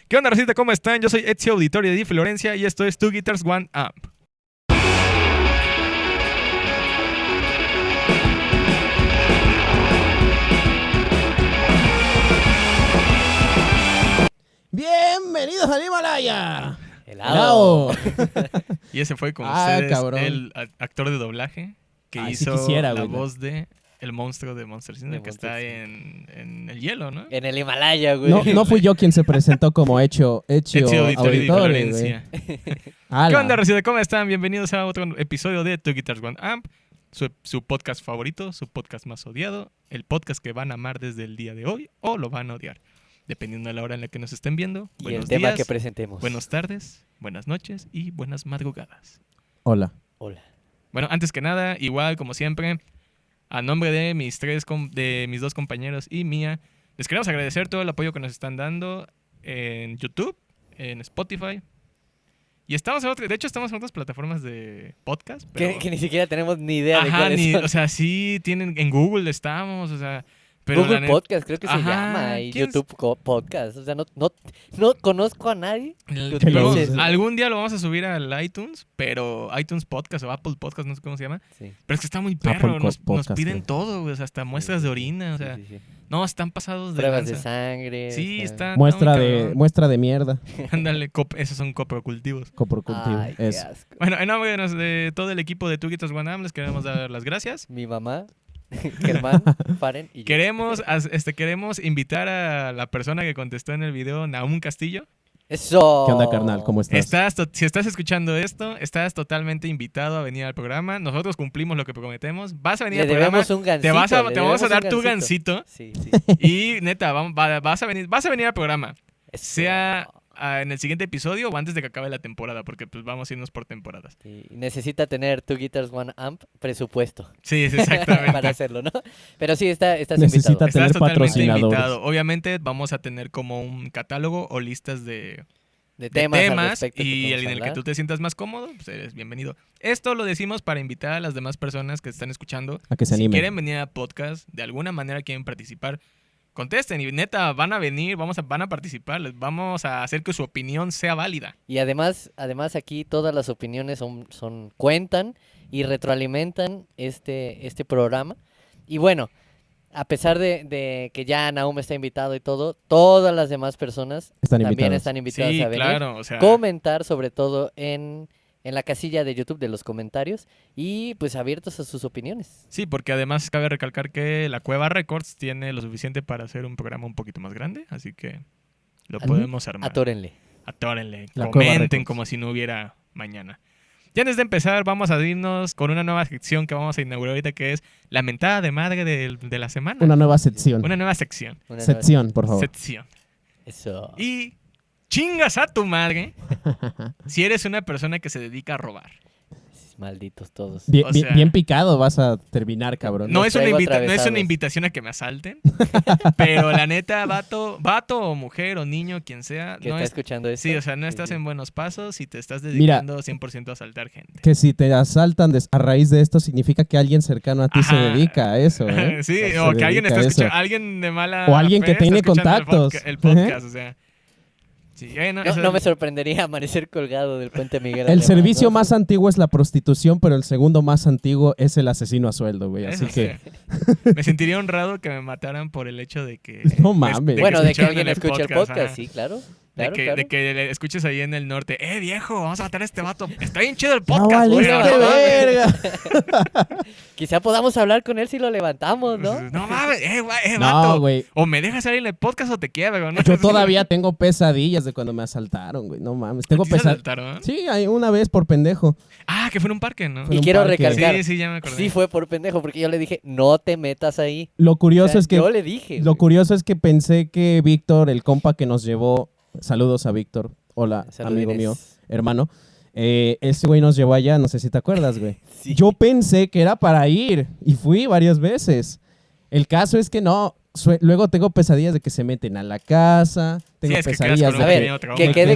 ¿Qué onda, Rosita? ¿Cómo están? Yo soy Ezio Auditorio de Di Florencia y esto es Two Guitars, One Amp. ¡Bienvenidos al Himalaya! ¡Helado! Y ese fue con ustedes cabrón. el actor de doblaje que Sí hizo quisiera, la güey. voz de el monstruo de Monster Inc. De que Monster está Inc. en el hielo, ¿no? En el Himalaya, güey. No fui yo quien se presentó como Ezio Ezio Auditorio de Di Auditorio, güey. Florencia. Ala. ¿Qué onda, Rosita? ¿Cómo están? Bienvenidos a otro episodio de Two Guitars, One Amp. Su podcast favorito, su podcast más odiado, el podcast que van a amar desde el día de hoy o lo van a odiar, dependiendo de la hora en la que nos estén viendo. Y Buenos el tema días, que presentemos. buenas tardes, buenas noches y buenas madrugadas. Hola. Hola. Bueno, antes que nada, igual como siempre, a nombre de mis dos compañeros y mía, les queremos agradecer todo el apoyo que nos están dando en YouTube, en Spotify. Y estamos en otras plataformas de podcast. Pero... Que ni siquiera tenemos ni idea de Ajá, cuáles son. o sea, sí tienen, en Google estamos, o sea... Pero Google la net- Podcast creo que se Ajá, llama, y ¿quién YouTube Podcast. O sea, no conozco a nadie que Que lo utilice use. eso. Algún día lo vamos a subir al iTunes, pero iTunes Podcast o Apple Podcast, no sé cómo se llama. Sí. Pero es que está muy Apple perro, nos Podcast, piden güey. todo, güey, o sea, hasta muestras de orina, o sea... Sí. No, están pasados de Pruebas de lanza. sangre. Sí, o sea. está Muestra muy de cabrón. muestra de mierda. Ándale, esos son coprocultivos. Coprocultivo. Ay, qué Eso. asco. Bueno, en nombre de todo el equipo de Two Guitars One Amp, les queremos dar las gracias. Mi mamá, Germán, Paren y yo. Queremos invitar a la persona que contestó en el video, Nahum Castillo. ¡Eso! ¿Qué onda, carnal? ¿Cómo estás? Si estás escuchando esto, estás totalmente invitado a venir al programa. Nosotros cumplimos lo que prometemos. Vas a venir Le al programa. debemos un gancito. Te vamos a dar tu gancito. Sí. Y neta, vas a venir al programa. Eso. Sea en el siguiente episodio o antes de que acabe la temporada, porque pues vamos a irnos por temporadas. Sí, necesita tener Two Guitars, One Amp presupuesto Sí, exactamente. para hacerlo, ¿no? Pero sí, estás Necesita invitado. tener Estás totalmente patrocinadores. invitado. Obviamente vamos a tener como un catálogo o listas de De temas, al temas respecto que y podemos en el que hablar. tú te sientas más cómodo, pues eres bienvenido. Esto lo decimos para invitar a las demás personas que están escuchando. A que se Si animen. quieren venir a podcast, de alguna manera quieren participar, contesten y neta, van a venir, van a participar, les vamos a hacer que su opinión sea válida. Y además aquí todas las opiniones cuentan y retroalimentan este programa. Y bueno, a pesar de que ya Nahum está invitado y todo, todas las demás personas Están también invitados. están invitadas Sí, a venir. claro, o sea, Comentar sobre todo en la casilla de YouTube de los comentarios y pues abiertos a sus opiniones. sí, porque además cabe recalcar que la Cueva Records tiene lo suficiente para hacer un programa un poquito más grande, así que lo podemos armar. Atórenle. Atórenle, La Cueva comenten Records. como si no hubiera mañana. Ya antes de empezar, vamos a irnos con una nueva sección que vamos a inaugurar ahorita, que es la mentada de madre de la semana. Una nueva sección. Una nueva sección. Una nueva- Sección, por favor. Sección. Eso. Y chingas a tu madre si eres una persona que se dedica a robar. Malditos todos. Bien, O sea- bien picado vas a terminar, cabrón. No Los es, una traigo no es una atravesados. invitación a que me asalten, pero la neta, vato o mujer o niño, quien sea, ¿Que no está es... escuchando esto? Sí, o sea, no Sí, estás sí. en buenos pasos y te estás Mira. dedicando 100% a asaltar gente. Que si te asaltan a raíz de esto significa que alguien cercano a ti se Ajá. dedica a eso, ¿eh? Sí, Se o que alguien dedica está a eso. escuchando, alguien de mala O alguien fe que está tiene escuchando contactos. el podcast, o sea. Sí, bueno, eso- No me sorprendería amanecer colgado del puente Miguel El Alemán, servicio ¿no? más antiguo es la prostitución, pero el segundo más antiguo es el asesino a sueldo, güey. Así eso que, sí. Me sentiría honrado que me mataran por el hecho de que... No mames. Bueno, de que escucharon alguien escuche el podcast, ajá. sí, claro. De Claro. que le escuches ahí en el norte, viejo, vamos a matar a este vato. Está bien chido el ¡no podcast, güey. valiste No mames. verga! Quizá podamos hablar con él si lo levantamos, ¿no? No mames, No, vato. güey. O me dejas salir en el podcast o te quiebro, ¿no? Yo todavía tengo pesadillas de cuando me asaltaron, güey. No mames. Tengo ¿A ti te pesadillas. asaltaron? Sí, una vez por pendejo. Ah, que fue en un parque, ¿no? Fue Y un quiero parque. recalcar, Sí, ya me acordé. sí fue por pendejo, porque yo le dije, no te metas ahí. Lo curioso O sea, es que yo le dije. Lo güey. curioso es que pensé que Víctor, el compa que nos llevó, saludos a Víctor, hola, Saludines. amigo mío, hermano, ese güey nos llevó allá, no sé si te acuerdas, güey. Sí. Yo pensé que era para ir y fui varias veces. El caso es que no, luego tengo pesadillas de que se meten a la casa, tengo es que quedas pesadillas con de A un que... ver, pequeño trauma. que de quede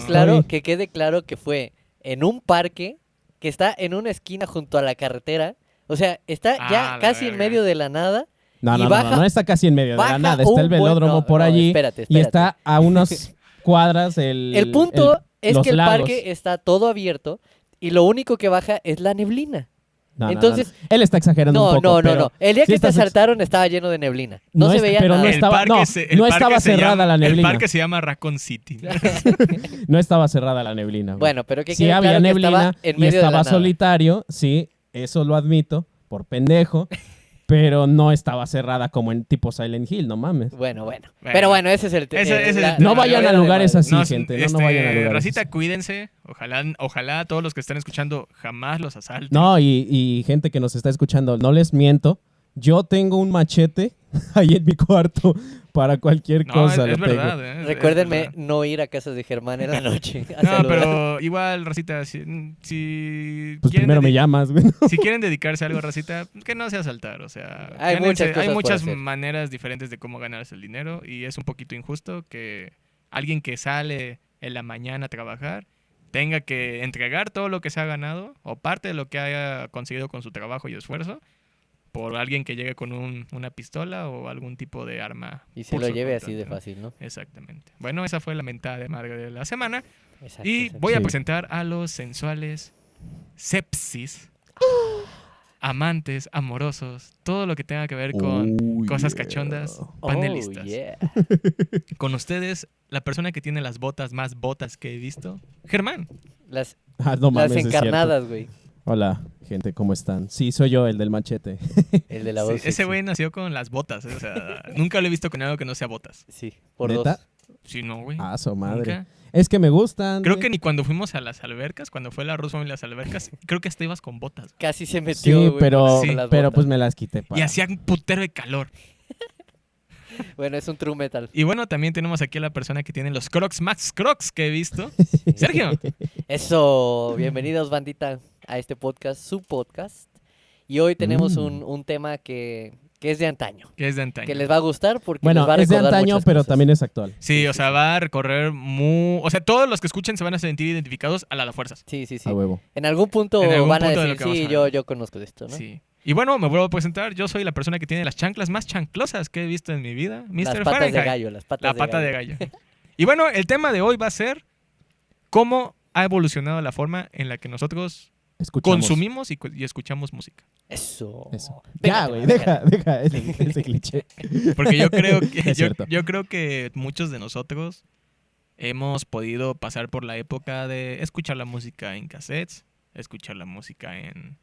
estoy- claro que fue en un parque que está en una esquina junto a la carretera. O sea, está Ah, ya la casi en verga. medio de la nada. No, Y no, baja- no está casi en medio de baja la nada, está el un buen- velódromo no, por no, allí espérate. y está a unos cuadras El punto es los que el lagos. parque está todo abierto y lo único que baja es la neblina. No, Entonces- no. Él está exagerando un poco. pero El día sí que te estás asaltaron estaba lleno de neblina. No, No se es- veía pero nada. no estaba- no estaba cerrada la neblina. El parque se llama Raccoon City. No estaba cerrada la neblina. güey. Bueno, pero que Sí quede había claro que neblina estaba en y medio de estaba la nada. solitario, sí, eso lo admito, por pendejo, pero no estaba cerrada como en tipo Silent Hill, no mames. Bueno. Bueno. Pero bueno, ese es el tema. Ese es el tema. No vayan a lugares así, No, gente, no vayan a lugares Racita, así. cuídense. Ojalá todos los que están escuchando jamás los asalten. No, y gente que nos está escuchando, no les miento, yo tengo un machete ahí en mi cuarto para cualquier No, cosa. es lo tengo. verdad. Es Recuérdenme verdad. no ir a casas de Germán en la noche. a No, saludar. pero igual, Racita, si Pues quieren primero me llamas, güey. si quieren dedicarse a algo, Racita, que no sea asaltar. O sea, Hay muchas cosas hay por muchas hacer. maneras diferentes de cómo ganarse el dinero y es un poquito injusto que alguien que sale en la mañana a trabajar tenga que entregar todo lo que se ha ganado o parte de lo que haya conseguido con su trabajo y esfuerzo por alguien que llegue con una pistola o algún tipo de arma. Y se por lo su lleve cuenta, así de ¿no? fácil, ¿no? Exactamente. Bueno, esa fue la mentada de madre de la semana. Exacto, Y exacto. voy a Sí. presentar a los sensuales sepsis, amantes, amorosos, todo lo que tenga que ver con Uy, cosas yeah. cachondas, Oh, panelistas. yeah. Con ustedes, la persona que tiene las botas más botas que he visto, Germán. Las, Ah, no mames, las es cierto. encarnadas, güey. Hola, gente, ¿cómo están? Sí, soy yo, el del machete. El de la Sí, voz. ese sexy. güey nació con las botas, o sea, nunca lo he visto con algo que no sea botas. Sí, por ¿Neta? dos. Sí, no, güey. Ah, su madre. Nunca. Es que me gustan. Creo güey. que ni cuando fuimos a las albercas, cuando fue la Rosa en las albercas, creo que hasta ibas con botas. Casi se Sí, metió, güey, pero, con las pero botas. pues me las quité. Y hacía un putero de calor. Bueno, es un true metal. Y bueno, también tenemos aquí a la persona que tiene los Crocs más Crocs que he visto. Sergio. Eso, bienvenidos bandita a este podcast, su podcast. Y hoy tenemos un tema que es de antaño, Que es de antaño. que les va a gustar porque Bueno, les va a es de recordar antaño, muchas pero cosas. también es actual. Sí, o sea, va a recorrer o sea, todos los que escuchen se van a sentir identificados a las fuerzas. Sí, sí, sí. A huevo. En algún punto En algún van punto a de lo decir, que vamos sí, a hablar. yo conozco de esto, ¿no? Sí. Y bueno, me vuelvo a presentar. Yo soy la persona que tiene las chanclas más chanclosas que he visto en mi vida. Mr. Las patas Fahrenheit. de gallo, las patas La pata de gallo. Y bueno, el tema de hoy va a ser cómo ha evolucionado la forma en la que nosotros Escuchamos. consumimos y escuchamos música. Eso. Eso. Venga, Ya, güey, venga. deja ese cliché. Porque yo creo que Es cierto. yo creo que muchos de nosotros hemos podido pasar por la época de escuchar la música en cassettes, escuchar la música en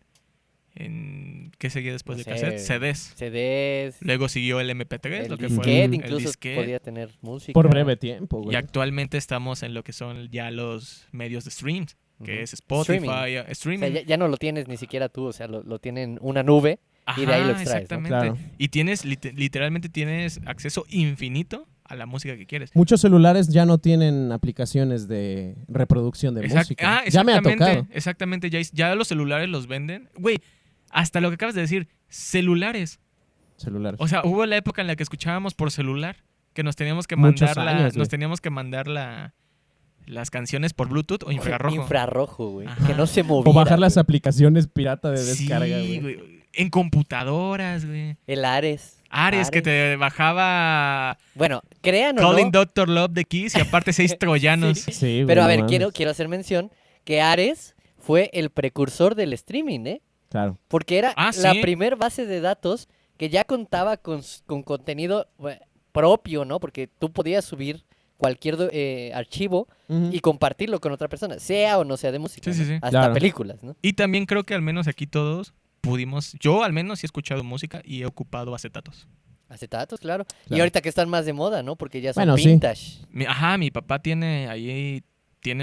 ¿qué seguía después No de sé, cassettes? CDs. CDs, Luego siguió el MP3, el lo que fue disquete, el incluso disquete. podía tener música. Por breve tiempo, güey. Y actualmente estamos en lo que son ya los medios de streams, que Ujú. es Spotify, Streaming. streaming. O sea, ya no lo tienes ni siquiera tú, o sea, lo tienen una nube y de ahí lo Ajá, extraes, ¿no? exactamente. Claro. Y tienes, literalmente tienes acceso infinito a la música que quieres. Muchos celulares ya no tienen aplicaciones de reproducción de música. Ya me ha tocado. Exactamente, ya los celulares los venden. Güey, hasta lo que acabas de decir, celulares. Celulares. O sea, hubo la época en la que escuchábamos por celular, que nos teníamos que Muchos mandar años, güey. nos teníamos que mandar las canciones por Bluetooth o infrarrojo. Infrarrojo, güey. Ajá. Que no se moviera. O bajar las güey. aplicaciones pirata de Sí, descarga, güey. güey. En computadoras, güey. El Ares. Ares, que te bajaba Bueno, crean o Calling no, Dr. Love de Kiss y aparte 6 troyanos. Sí. Sí, güey, pero a no ver, mames. quiero hacer mención que Ares fue el precursor del streaming, ¿eh? Claro. Porque era Ah, la ¿sí? primer base de datos que ya contaba con contenido propio, ¿no? Porque tú podías subir cualquier archivo y compartirlo con otra persona, sea o no sea de música. Sí, sí, ¿no? sí. Hasta Claro. películas, ¿no? Y también creo que al menos aquí todos yo al menos sí he escuchado música y he ocupado acetatos. Acetatos, claro. Y Claro. ahorita que están más de moda, ¿no? Porque ya son Bueno, sí. vintage. Mi papá tiene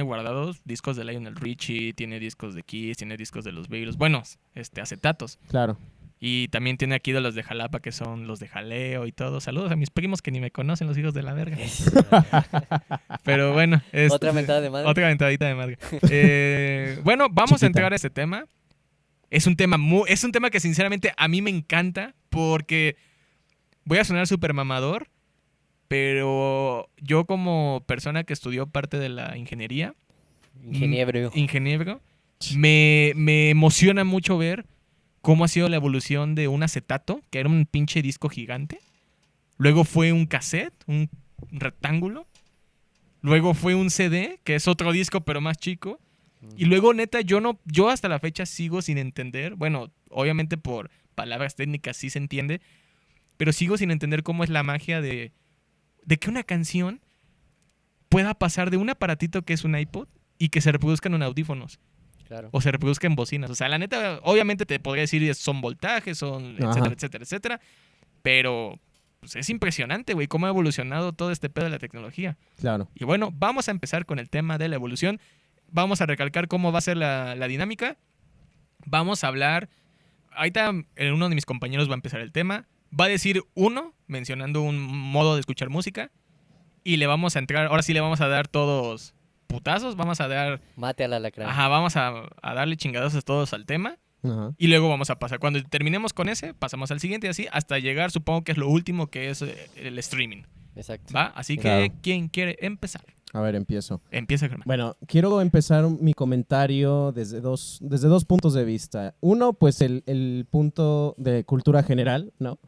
guardados discos de Lionel Richie, tiene discos de Kiss, tiene discos de los Beatles, buenos, acetatos. Claro. Y también tiene aquí de los de Jalapa, que son los de Jaleo y todo. Saludos a mis primos que ni me conocen, los hijos de la verga. Pero bueno. Otra mentada de madre. Otra mentadita de madre. Bueno, vamos Chiquita. a entrar a este tema. Es un tema que sinceramente a mí me encanta porque voy a sonar súper mamador, pero yo como persona que estudió parte de la ingeniería, ingeniero, me emociona mucho ver cómo ha sido la evolución de un acetato, que era un pinche disco gigante. Luego fue un cassette, un rectángulo. Luego fue un CD, que es otro disco, pero más chico. Y luego, neta, yo hasta la fecha sigo sin entender. Bueno, obviamente por palabras técnicas sí se entiende. Pero sigo sin entender cómo es la magia de que una canción pueda pasar de un aparatito que es un iPod y que se reproduzca en audífonos. Claro. O se reproduzca en bocinas. O sea, la neta, obviamente te podría decir son voltajes, son Ajá. etcétera, etcétera, etcétera. Pero pues, es impresionante, güey, cómo ha evolucionado todo este pedo de la tecnología. Claro. Y bueno, vamos a empezar con el tema de la evolución. Vamos a recalcar cómo va a ser la dinámica. Vamos a hablar... Ahorita uno de mis compañeros va a empezar el tema. Va a decir uno, mencionando un modo de escuchar música. Y le vamos a entrar... Ahora sí le vamos a dar todos putazos. Vamos a dar... Mate al alacrán. Ajá, vamos a darle chingadazos todos al tema. Ajá. Y luego vamos a pasar. Cuando terminemos con ese, pasamos al siguiente y así. Hasta llegar, supongo que es lo último, que es el streaming. Exacto. ¿Va? Así que, Claro. ¿quién quiere empezar? A ver, empiezo. Empieza, Germán. Bueno, quiero empezar mi comentario desde dos puntos de vista. Uno, pues el punto de cultura general, ¿no?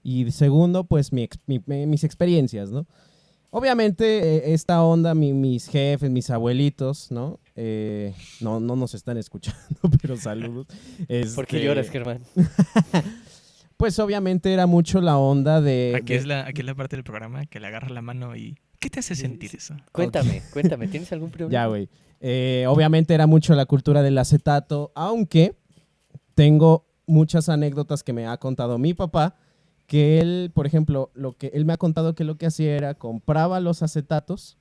Y segundo, pues mis experiencias, ¿no? Obviamente, esta onda, mis jefes, mis abuelitos, ¿no? No nos están escuchando, pero saludos. ¿Por qué Este, lloras, Germán? Pues obviamente era mucho la onda de... Aquí es la parte del programa que le agarra la mano y... ¿Qué te hace sentir eso? Cuéntame, ¿tienes algún problema? Ya, güey. Obviamente era mucho la cultura del acetato, aunque tengo muchas anécdotas que me ha contado mi papá, que él, por ejemplo, él me ha contado que lo que hacía era compraba los acetatos,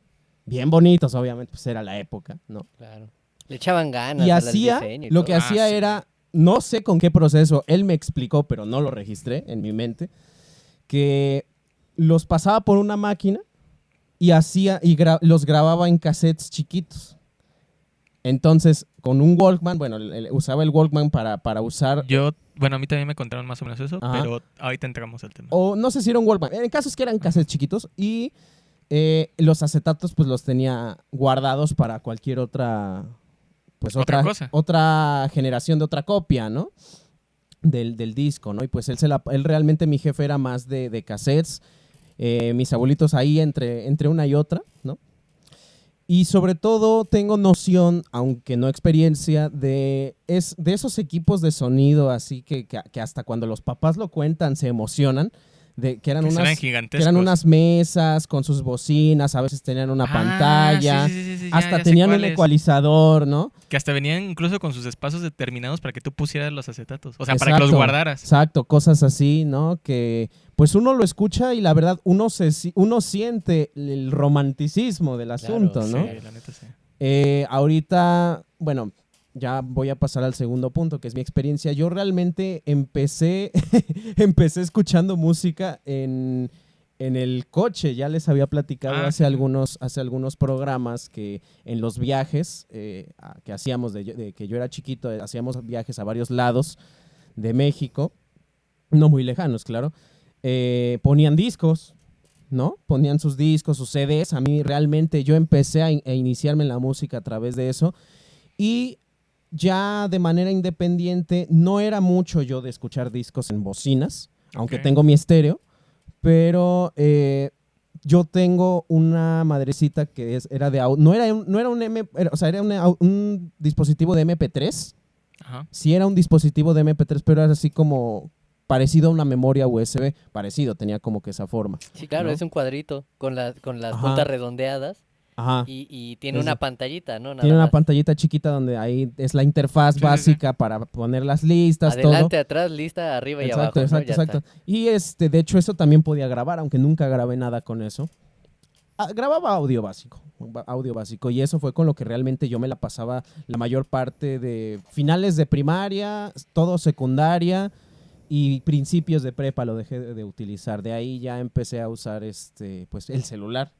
bien bonitos, obviamente, pues era la época, ¿no? Claro. Le echaban ganas Y al hacía, diseño y lo todo. que hacía sí. era, no sé con qué proceso, él me explicó, pero no lo registré en mi mente, que los pasaba por una máquina y los grababa en cassettes chiquitos. Entonces, con un Walkman, bueno, usaba el Walkman para usar, Bueno, a mí también me contaron más o menos eso, Ajá. pero ahorita entramos al tema. o no sé si era un Walkman, en casos que eran cassettes chiquitos y los acetatos pues los tenía guardados para cualquier otra, pues Otra cosa. otra generación de otra copia, ¿no? Del disco, ¿no? Y pues él realmente, mi jefe era más de cassettes, mis abuelitos ahí entre una y otra, ¿no? Y sobre todo tengo noción, aunque no experiencia, de esos equipos de sonido así que hasta cuando los papás lo cuentan se emocionan, que eran Que serán unas... gigantescos. Que eran unas mesas con sus bocinas, a veces tenían una pantalla, sí, hasta ya sé tenían un cuáles. ecualizador, ¿no? Que hasta venían incluso con sus espacios determinados para que tú pusieras los acetatos. O sea, para que los Exacto, guardaras. Exacto, cosas así, ¿no? Que pues uno lo escucha y la verdad uno siente el romanticismo del asunto, ¿no? Sí, la neta sí. Ahorita, bueno, ya voy a pasar al segundo punto, que es mi experiencia. Yo realmente empecé escuchando música en el coche. Ya les había platicado hace sí. algunos programas que en los viajes que hacíamos de que yo era chiquito, hacíamos viajes a varios lados de México, no muy lejanos, claro. Ponían discos, ¿no? Ponían sus discos, sus CDs. A mí realmente yo empecé a iniciarme en la música a través de eso. Y ya de manera independiente, no era mucho yo de escuchar discos en bocinas, aunque Ok. tengo mi estéreo, pero yo tengo una madrecita que era de audio. No era un o sea, era un dispositivo de MP3. Ajá. Sí era un dispositivo de MP3, pero era así como parecido a una memoria USB. Parecido, tenía como que esa forma. Sí, claro, ¿no? es un cuadrito con las Ajá. puntas redondeadas Ajá. y tiene Eso. una pantallita, ¿no? Nada Tiene una más. pantallita chiquita donde ahí es la interfaz Sí, sí, sí. básica para poner las listas, Adelante, todo. atrás, lista, arriba y Exacto, abajo. ¿no? exacto, Ya exacto. está. Y de hecho eso también podía grabar, aunque nunca grabé nada con eso. Grababa audio básico, y eso fue con lo que realmente yo me la pasaba la mayor parte de finales de primaria, todo secundaria y principios de prepa lo dejé de utilizar. De ahí ya empecé a usar pues el celular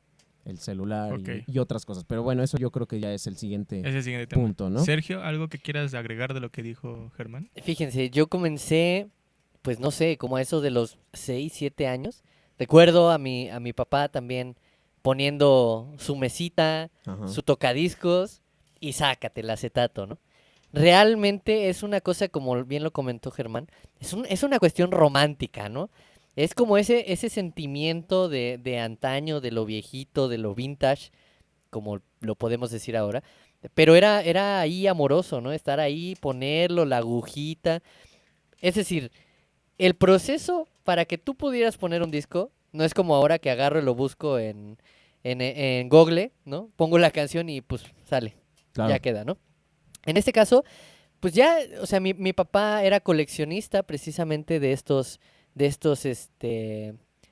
Ok. y otras cosas. Pero bueno, eso yo creo que ya es el siguiente Ese es el siguiente tema. punto, ¿no? Sergio, ¿algo que quieras agregar de lo que dijo Germán? Fíjense, yo comencé, pues no sé, como a eso de los 6, 7 años. Recuerdo a mi papá también poniendo su mesita, Ajá. su tocadiscos y sácate el acetato, ¿no? Realmente es una cosa, como bien lo comentó Germán, es una cuestión romántica, ¿no? Es como ese sentimiento de antaño, de lo viejito, de lo vintage, como lo podemos decir ahora. Pero era ahí amoroso, ¿no? Estar ahí, ponerlo, la agujita. Es decir, el proceso para que tú pudieras poner un disco no es como ahora que agarro y lo busco en Google, ¿no? Pongo la canción y pues sale, Claro. ya queda, ¿no? En este caso, pues ya, o sea, mi papá era coleccionista precisamente de estos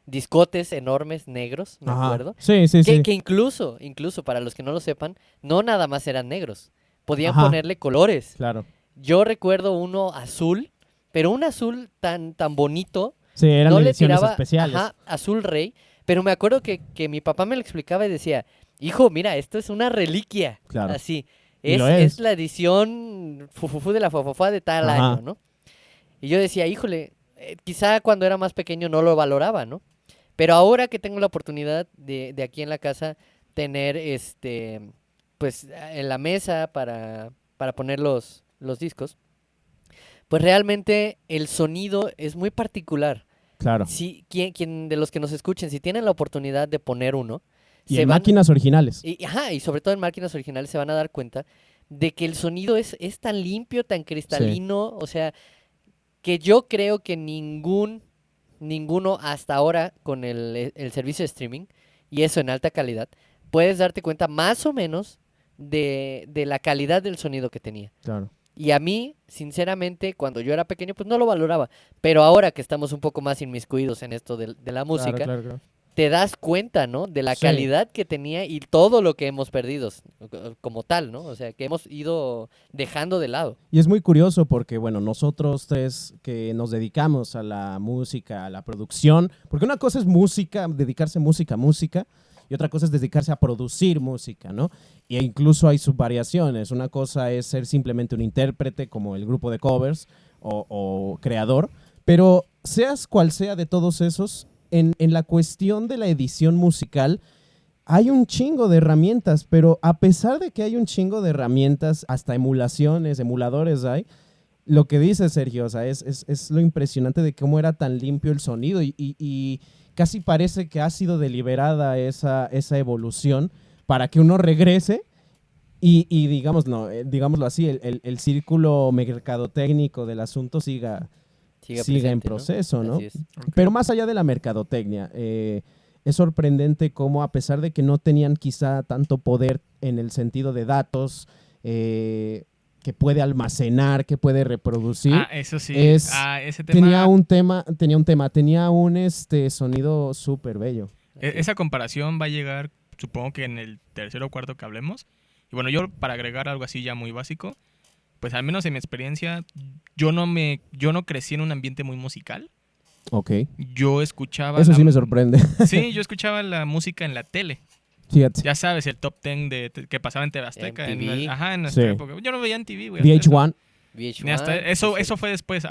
discotes enormes negros, me Ajá. acuerdo. Sí, sí, sí. Que incluso para los que no lo sepan, no nada más eran negros. Podían Ajá. ponerle colores. Claro. Yo recuerdo uno azul, pero un azul tan bonito, Sí, eran no le ediciones tiraba, especiales. ajá, azul rey, pero me acuerdo que mi papá me lo explicaba y decía, hijo, mira, esto es una reliquia, Claro. así, Y lo es es. la edición fufufu de la fafafá de tal Ajá. año, ¿no? Y yo decía, híjole, quizá cuando era más pequeño no lo valoraba, ¿no? Pero ahora que tengo la oportunidad de aquí en la casa tener pues en la mesa para poner los discos, pues realmente el sonido es muy particular. Claro. Si, quien de los que nos escuchen, si tienen la oportunidad de poner uno, Y en máquinas originales. y sobre todo en máquinas originales se van a dar cuenta de que el sonido es tan limpio, tan cristalino, o sea, que yo creo que ninguno hasta ahora con el servicio de streaming, y eso en alta calidad, puedes darte cuenta más o menos de la calidad del sonido que tenía. Claro. Y a mí, sinceramente, cuando yo era pequeño, pues no lo valoraba. Pero ahora que estamos un poco más inmiscuidos en esto de la música, Claro. te das cuenta, ¿no? De la Sí. calidad que tenía y todo lo que hemos perdido como tal, ¿no? O sea, que hemos ido dejando de lado. Y es muy curioso porque, bueno, nosotros tres que nos dedicamos a la música, a la producción, porque una cosa es música, dedicarse música, y otra cosa es dedicarse a producir música, ¿no? E incluso hay subvariaciones. Una cosa es ser simplemente un intérprete como el grupo de covers o creador, pero seas cual sea de todos esos, en la cuestión de la edición musical, hay un chingo de herramientas, pero a pesar de que hay un chingo de herramientas, hasta emuladores hay, lo que dice Sergio, o sea, es lo impresionante de cómo era tan limpio el sonido y casi parece que ha sido deliberada esa evolución para que uno regrese y digámoslo así, el círculo mercadotécnico del asunto siga en presente, proceso, ¿no? Así es. Pero más allá de la mercadotecnia, es sorprendente cómo a pesar de que no tenían quizá tanto poder en el sentido de datos, que puede almacenar, que puede reproducir, Eso sí. es- Ese tema. tenía un sonido súper bello. Esa comparación va a llegar, supongo que en el tercero o cuarto que hablemos. Y bueno, yo para agregar algo así ya muy básico, pues al menos en mi experiencia, yo no crecí en un ambiente muy musical. Ok. Yo escuchaba... Eso sí me sorprende. Sí, yo escuchaba la música en la tele. Fíjate. Ya sabes, el top 10 que pasaba en TV Azteca. MTV. En nuestra Sí. época. Yo no veía en TV, güey. hasta eso. VH1. Ni hasta VH1, eso, sí, eso fue después.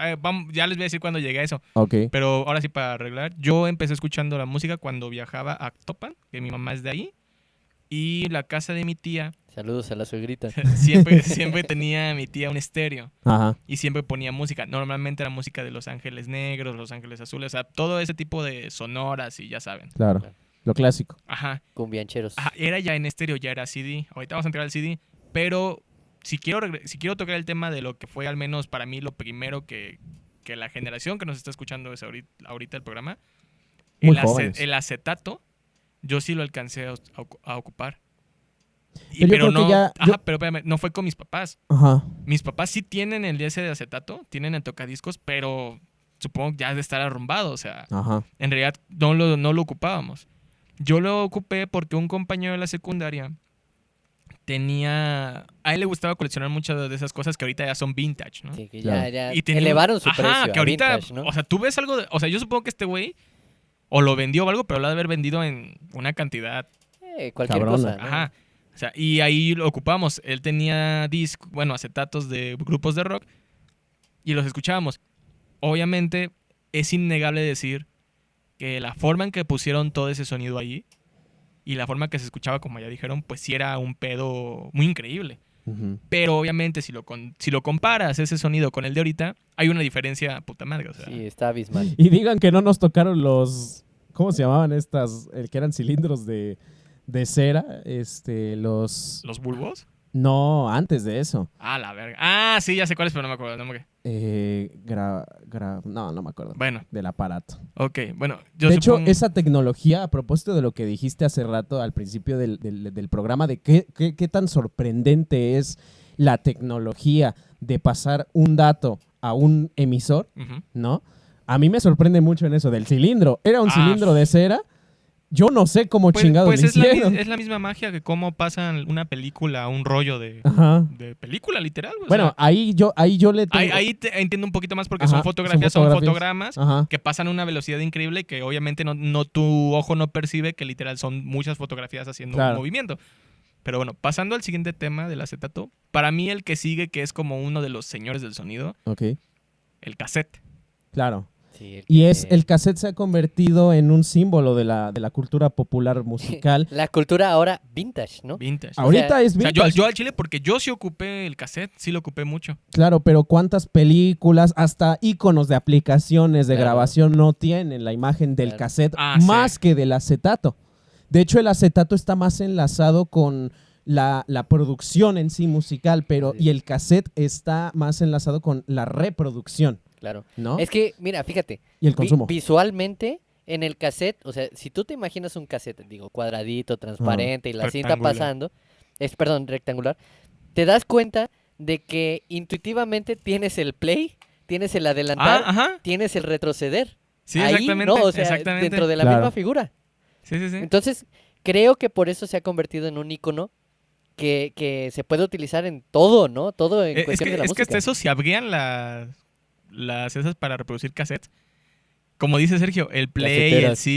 Ya les voy a decir cuando llegué a eso. Ok. Pero ahora sí, para arreglar, yo empecé escuchando la música cuando viajaba a Actopan, que mi mamá es de ahí. Y la casa de mi tía, Saludos a la suegrita. siempre tenía mi tía un estéreo. Ajá. Y siempre ponía música. Normalmente era música de Los Ángeles Negros, Los Ángeles Azules. O sea, todo ese tipo de sonoras y ya saben. Claro. Claro. Lo clásico. Ajá. Cumbiancheros. Era ya en estéreo, ya era CD. Ahorita vamos a entrar al CD. Pero si quiero tocar el tema de lo que fue al menos para mí lo primero que la generación que nos está escuchando es ahorita el programa, Muy jóvenes. el acetato, yo sí lo alcancé a ocupar. Pero yo creo que ya- Pero espérame, no fue con mis papás. Ajá. Mis papás sí tienen el DS de acetato, tienen el tocadiscos, pero supongo que ya has de estar arrumbado. O sea, Ajá. en realidad no lo ocupábamos. Yo lo ocupé porque un compañero de la secundaria a él le gustaba coleccionar muchas de esas cosas que ahorita ya son vintage, ¿no? Sí, que Claro. ya Y tenía elevaron su ajá, precio que a ahorita, vintage, ¿no? o sea, tú ves algo, o sea, yo supongo que este güey o lo vendió o algo, pero lo ha de haber vendido en una cantidad. Cualquier Cabrona. cosa, ¿no? Ajá. O sea, y ahí lo ocupamos. Él tenía acetatos de grupos de rock y los escuchábamos. Obviamente, es innegable decir que la forma en que pusieron todo ese sonido ahí y la forma que se escuchaba, como ya dijeron, pues sí era un pedo muy increíble. Ujú. Pero obviamente, si lo comparas ese sonido con el de ahorita, hay una diferencia puta madre. O sea, Sí, está abismal. Y digan que no nos tocaron los... ¿Cómo se llamaban estas? El que eran cilindros de de cera, los... ¿Los bulbos? No, antes de eso. Ah, la verga. Ah, sí, ya sé cuáles, pero no me acuerdo el nombre. No me acuerdo. Bueno, Del aparato. ok. Bueno, yo De hecho, supongo... esa tecnología, a propósito de lo que dijiste hace rato al principio del programa, de qué tan sorprendente es la tecnología de pasar un dato a un emisor, Ujú. ¿no? A mí me sorprende mucho en eso del cilindro. Era un Ah, cilindro de cera. Yo no sé cómo chingados Pues le es la, hicieron. es la misma magia que cómo pasan una película a un rollo Ajá. de película, literal. Güey. O Bueno, sea, ahí yo le tengo... ahí entiendo un poquito más porque Ajá, son fotografías, son fotogramas Ajá. que pasan a una velocidad increíble que obviamente no tu ojo no percibe que literal son muchas fotografías haciendo Claro. un movimiento. Pero bueno, pasando al siguiente tema del acetato, para mí el que sigue, que es como uno de los señores del sonido, Ok, el cassette. claro. Sí, Y el cassette se ha convertido en un símbolo de la cultura popular musical. La cultura ahora vintage, ¿no? Vintage. Ahorita es O sea, vintage, yo al chile, porque yo sí ocupé el cassette, sí lo ocupé mucho. claro, pero ¿cuántas películas, hasta iconos de aplicaciones de Claro. grabación no tienen la imagen del Claro. cassette Ah, más sí. que del acetato? De hecho, el acetato está más enlazado con la producción en sí musical, pero Sí. y el cassette está más enlazado con la reproducción, Claro. ¿no? Es que, mira, fíjate, Y el consumo. visualmente en el cassette, o sea, si tú te imaginas un cassette, digo, cuadradito, transparente y la cinta Rectangular. pasando, perdón, rectangular, te das cuenta de que intuitivamente tienes el play, tienes el adelantar, Ajá. tienes el retroceder. Sí, Ahí, exactamente. ¿no? O sea, exactamente. dentro de la Claro. misma figura. Sí. Entonces, creo que por eso se ha convertido en un icono que se puede utilizar en todo, ¿no? Todo en Es cuestiones de la que música. hasta eso, si abrían las esas para reproducir cassettes, como dice Sergio, el play, Caseteras.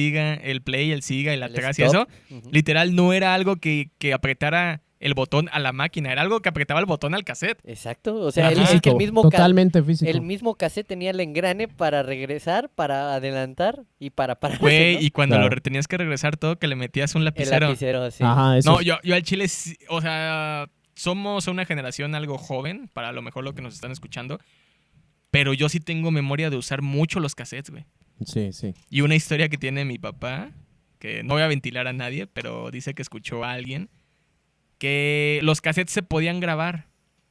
el play, el siga, el El atrás y stop. eso, Ujú. literal no era algo que apretara el botón a la máquina, era algo que apretaba el botón al cassette. Exacto. O sea, Ajá. es que el mismo Totalmente físico. el mismo cassette tenía el engrane para regresar, para adelantar y para parar. Güey, y cuando Claro. tenías que regresar todo, que le metías un El lapicero. lapicero, sí. Ajá, eso No, es- yo al chile, o sea, somos una generación algo joven, para lo mejor lo que nos están escuchando, pero yo sí tengo memoria de usar mucho los cassettes, güey. Sí, sí. Y una historia que tiene mi papá, que no voy a ventilar a nadie, pero dice que escuchó a alguien, que los cassettes se podían grabar.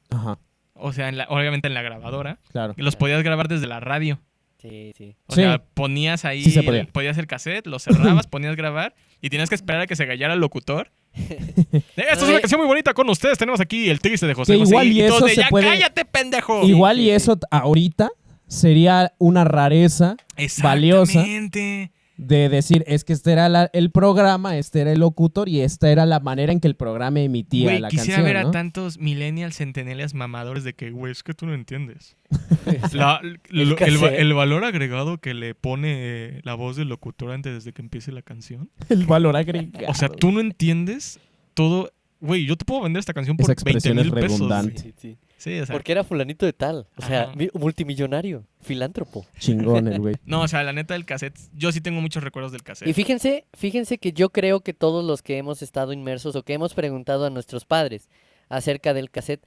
Ajá, O sea, obviamente en la grabadora. claro. Y los podías grabar desde la radio. Sí, sí. O Sí. sea, ponías ahí, Sí se podía. podías el cassette, lo cerrabas, ponías grabar y tenías que esperar a que se callara el locutor. Esta es una canción muy bonita con ustedes. Tenemos aquí el triste de José Que José. igual y todos eso de, se ¡ya puede- cállate, pendejo! Igual sí, y sí. eso ahorita sería una rareza valiosa Exactamente. de decir, es que este era el programa, este era el locutor y esta era la manera en que el programa emitía Güey, la quisiera canción, ver a ¿no? tantos millennials, centennials mamadores de que, güey, es que tú no entiendes. El cassette. El valor agregado que le pone la voz del locutor antes de que empiece la canción. El valor agregado. O sea, tú no entiendes todo. Güey, yo te puedo vender esta canción por Esa expresión 20,000 es pesos. redundante. Sí, sí. Sí, o sea. Porque era fulanito de tal. O sea, Ajá. multimillonario, filántropo. Chingón el güey. No, o sea, la neta del cassette, yo sí tengo muchos recuerdos del cassette. Y fíjense que yo creo que todos los que hemos estado inmersos o que hemos preguntado a nuestros padres acerca del cassette,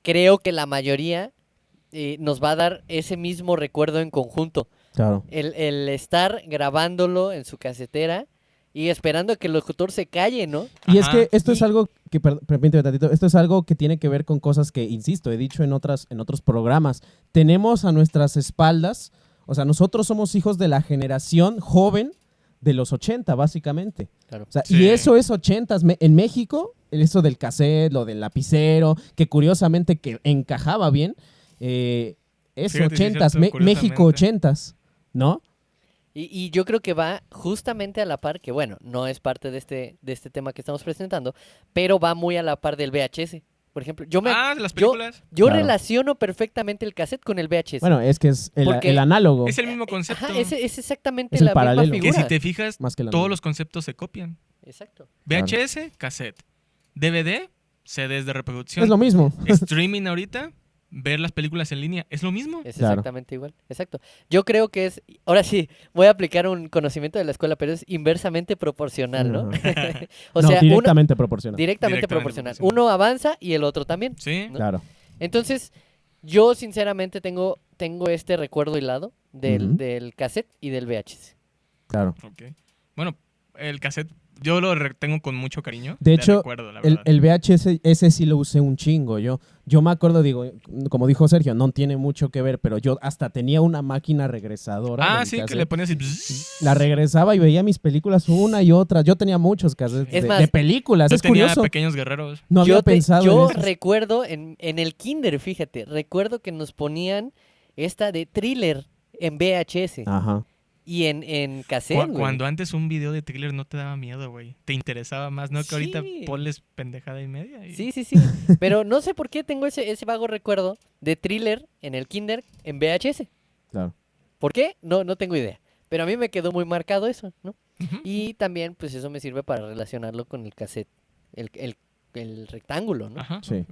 creo que la mayoría nos va a dar ese mismo recuerdo en conjunto. Claro. El estar grabándolo en su casetera y esperando a que el locutor se calle, ¿no? Y es Ajá. que esto es algo que, permíteme tantito, esto es algo que tiene que ver con cosas que, insisto, he dicho en otros programas. Tenemos a nuestras espaldas, o sea, nosotros somos hijos de la generación joven de los 80, básicamente. Claro. O sea, Sí. y eso es 80s. En México, eso del cassette, lo del lapicero, que curiosamente que encajaba bien, es Fíjate, sí, 80s, cierto, México curiosamente. 80s, ¿no? Y yo creo que va justamente a la par, que bueno, no es parte de este tema que estamos presentando, pero va muy a la par del VHS. Por ejemplo, de las películas. yo Claro. relaciono perfectamente el cassette con el VHS. Bueno, es que es Porque- el análogo, Es el mismo concepto. Ajá, es exactamente Es el la misma paralelo. que figura. si te fijas, más que el todos análogo. los conceptos se copian. Exacto. VHS, cassette. DVD, CDs de reproducción. Es lo mismo. Streaming ahorita, ver las películas en línea, es lo mismo. Es Claro. exactamente igual. Exacto. Yo creo que es, ahora sí, voy a aplicar un conocimiento de la escuela, pero es inversamente proporcional, ¿no? O No, sea, directamente proporcional. directamente Directamente proporcional. proporcional. Uno avanza y el otro también. Sí. ¿no? Claro. Entonces, yo sinceramente tengo este recuerdo hilado Ujú. del cassette y del VHS. Claro. Ok. Bueno, el cassette, yo tengo con mucho cariño. De hecho, recuerdo, la verdad. el VHS ese sí lo usé un chingo. Yo me acuerdo, digo, como dijo Sergio, no tiene mucho que ver, pero yo hasta tenía una máquina regresadora. Ah, del sí, que cassette. le ponías y... La regresaba y veía mis películas una y otra. Yo tenía muchos cassettes Es de, más, de películas. Yo Es tenía curioso. Pequeños Guerreros. No había pensado yo en eso. recuerdo en el kinder, fíjate, recuerdo que nos ponían esta de Thriller en VHS Ajá. y en cassette, güey. Cuando antes un video de thriller no te daba miedo, güey. Te interesaba más, ¿no? Que ahorita Sí. ponles pendejada y media. Sí, sí, sí. Pero no sé por qué tengo ese vago recuerdo de Thriller en el kinder en VHS. Claro. ¿Por qué? No tengo idea. Pero a mí me quedó muy marcado eso, ¿no? Ujú. Y también, pues eso me sirve para relacionarlo con el cassette, el rectángulo, ¿no? Ajá. Sí.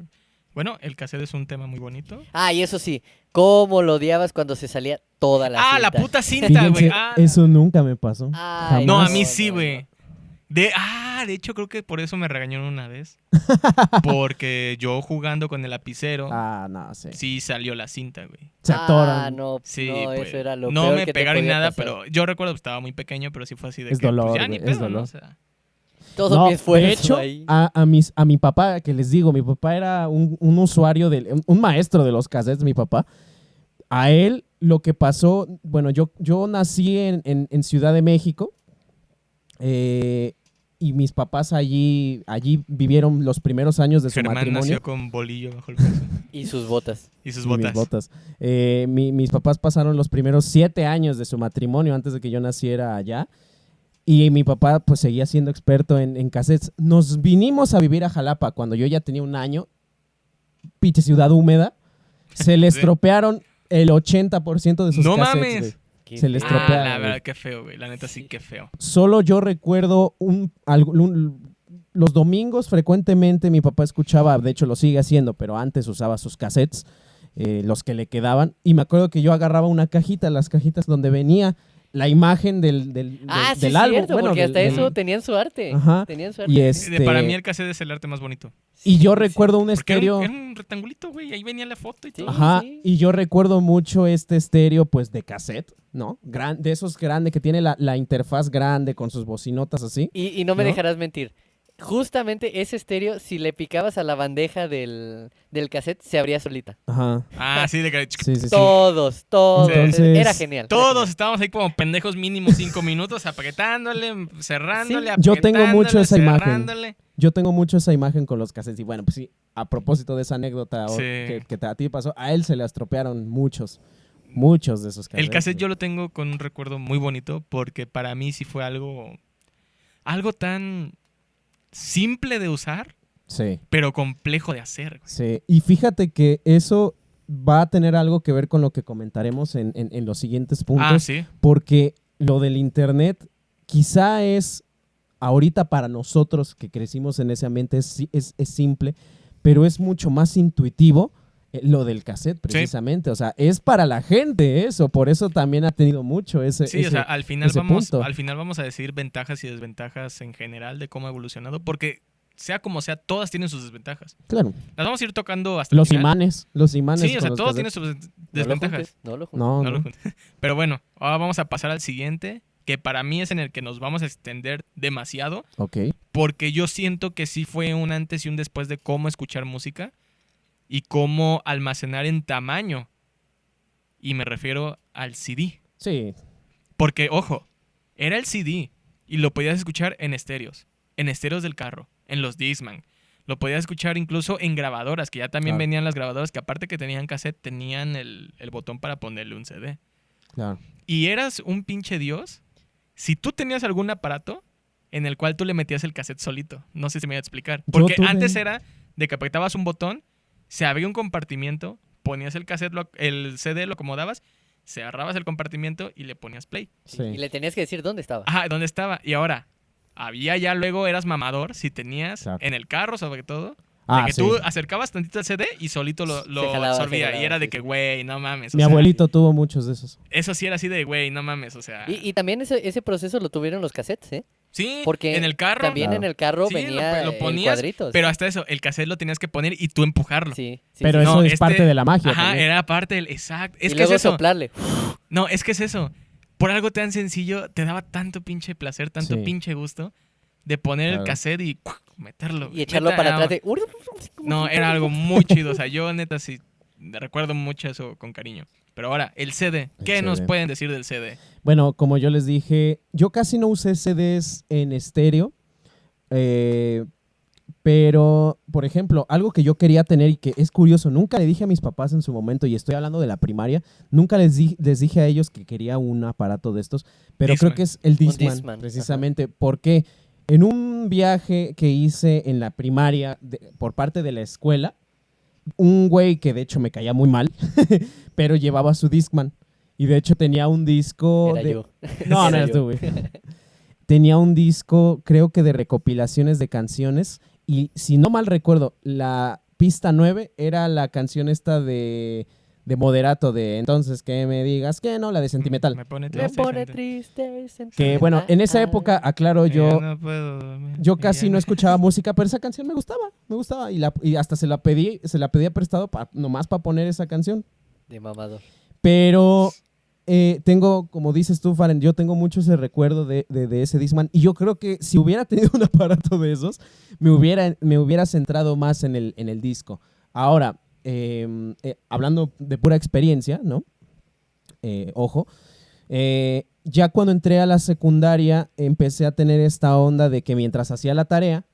Bueno, el cassette es un tema muy bonito. Ah, y eso sí, ¿cómo lo odiabas cuando se salía toda la La cinta? puta cinta, Fíjense, güey. eso nunca me pasó. Ay, No, a Jamás. mí no, sí, no, güey. no. De hecho creo que por eso me regañaron una vez. Porque yo jugando con el lapicero, No sé. sí salió la cinta, güey. Se Ah, atoran. no, Sí, no, pues, eso era lo no peor me que te pegaron ni podía nada, pasar. pero yo recuerdo que estaba muy pequeño, pero sí fue así de Es que dolor, pues ya ni güey, es pedo, ¿no? dolor. O sea, Todo No, mi esfuerzo de hecho, ahí. a mi papá, que les digo, mi papá era un usuario, un maestro de los cassettes, mi papá. A él lo que pasó, bueno, yo nací en Ciudad de México y mis papás allí vivieron los primeros años de su Germán matrimonio. nació con bolillo bajo el brazo Y sus botas. y sus Y botas. mis botas. Mis papás pasaron los primeros 7 años de su matrimonio antes de que yo naciera allá. Y mi papá pues seguía siendo experto en cassettes. Nos vinimos a vivir a Jalapa cuando yo ya tenía 1 año. Pinche ciudad húmeda. Se le Sí. estropearon el 80% de sus ¡No cassettes, mames! güey. Qué Se les feo. estropea, La güey. verdad, qué feo, güey. La neta sí, Sí. qué feo. Solo yo recuerdo los domingos frecuentemente mi papá escuchaba, de hecho lo sigue haciendo, pero antes usaba sus cassettes, los que le quedaban. Y me acuerdo que yo agarraba una cajita, las cajitas donde venía la imagen del Sí, del álbum. cierto, Bueno, porque hasta del- eso tenían su arte. Ajá. Tenían su Y arte. Para mí el cassette es el arte más bonito. Y yo Sí, recuerdo un Porque era estéreo. un rectangulito, güey. Ahí venía la foto y Sí. todo. Ajá, sí. y yo recuerdo mucho este estéreo, pues, de cassette, ¿no? De esos grandes, que tiene la interfaz grande con sus bocinotas así. Y no me ¿No? dejarás mentir. Justamente ese estéreo, si le picabas a la bandeja del cassette, se abría solita. Ajá, Ah, sí, de que... sí, sí, sí. Todos. Entonces, Era genial. Todos estábamos ahí como pendejos mínimo 5 minutos apretándole, cerrándole, Yo tengo mucho apretándole, esa imagen. cerrándole. Yo tengo mucho esa imagen con los cassettes. Y bueno, pues sí, a propósito de esa anécdota Sí. que a ti pasó, a él se le estropearon muchos de esos cassettes. El cassette güey. yo lo tengo con un recuerdo muy bonito porque para mí sí fue algo tan simple de usar, Sí, pero complejo de hacer. Güey. sí. Y fíjate que eso va a tener algo que ver con lo que comentaremos en los siguientes puntos. Ah, sí. Porque lo del internet quizá es, ahorita para nosotros que crecimos en ese ambiente, es simple, pero es mucho más intuitivo lo del cassette precisamente. O sea, es para la gente eso, por eso también ha tenido mucho ese Sí, o sea, al final ese vamos punto. a decir ventajas y desventajas en general de cómo ha evolucionado, porque sea como sea, todas tienen sus desventajas. Claro, Las vamos a ir tocando hasta los el final. imanes Sí, o con sea, los todos tienen cassettes. sus No lo desventajas. juntes, no lo juntes. No, No lo no. junté. Pero bueno, ahora vamos a pasar al siguiente, que para mí es en el que nos vamos a extender demasiado, Ok, porque yo siento que sí fue un antes y un después de cómo escuchar música y cómo almacenar en tamaño. Y me refiero al CD. sí, Porque, ojo, era el CD y lo podías escuchar en estéreos del carro, en los Discman. Lo podías escuchar incluso en grabadoras, que ya también Claro. venían las grabadoras, que aparte que tenían cassette, tenían el botón para ponerle un CD. claro. Y eras un pinche dios si tú tenías algún aparato en el cual tú le metías el cassette solito. No sé si me voy a explicar. Yo Porque tuve- antes era de que apretabas un botón, se abría un compartimiento, ponías el cassette, el CD, lo acomodabas, cerrabas el compartimiento y le ponías play. Sí. Y le tenías que decir dónde estaba. Ajá, ¿dónde estaba? Y ahora, había ya luego, eras mamador si tenías Claro. en el carro, sobre todo, Ah, de que sí. tú acercabas tantito el CD y solito lo Se jalaba, absorbía. se jalaba, y era de sí, que, sí. güey, no mames. o Mi sea, abuelito tuvo muchos de esos. Eso sí era así de, güey, no mames, o sea. Y también ese proceso lo tuvieron los cassettes, ¿eh? Sí, Porque en el carro. también Claro. en el carro Sí, venía lo en ponías, cuadritos. pero hasta eso, el cassette lo tenías que poner y tú empujarlo. Sí, sí, Pero sí. eso No, es parte de la magia. Ajá, también. era parte del. Exacto. Es y que es luego eso. soplarle. No, es que es eso. Por algo tan sencillo, te daba tanto pinche placer, tanto Sí. pinche gusto. de poner el Claro. cassette y meterlo. Y echarlo Neta, para era- atrás de... No, era algo muy chido. O sea, yo neta sí recuerdo mucho eso con cariño. Pero ahora, el CD. El ¿Qué nos CD. pueden decir del CD? Bueno, como yo les dije, yo casi no usé CDs en estéreo, pero, por ejemplo, algo que yo quería tener y que es curioso, nunca le dije a mis papás en su momento, y estoy hablando de la primaria, nunca les dije a ellos que quería un aparato de estos, pero Discman. creo que es el Discman, Discman, precisamente, porque en un viaje que hice en la primaria por parte de la escuela, un güey que de hecho me caía muy mal, pero llevaba su Discman. Y de hecho tenía un disco Era de... yo. No, no Era eres yo. tú, güey. Tenía un disco, creo que de recopilaciones de canciones. Y si no mal recuerdo, la pista 9 era la canción esta de Moderato, de Entonces que me digas que no, la de Sentimental. Me pone Me triste. pone gente. triste. Que bueno, en esa época, aclaro, Ya no puedo dormir. yo Y casi ya no escuchaba música, pero esa canción me gustaba. Y hasta se la pedía prestado nomás para poner esa canción. De mamador. Pero tengo, como dices tú, Faren, yo tengo mucho ese recuerdo de ese Discman. Y yo creo que si hubiera tenido un aparato de esos, me hubiera centrado más en el disco. Ahora, hablando de pura experiencia, ¿no? Ojo. Ya cuando entré a la secundaria, empecé a tener esta onda de que mientras hacía la tarea,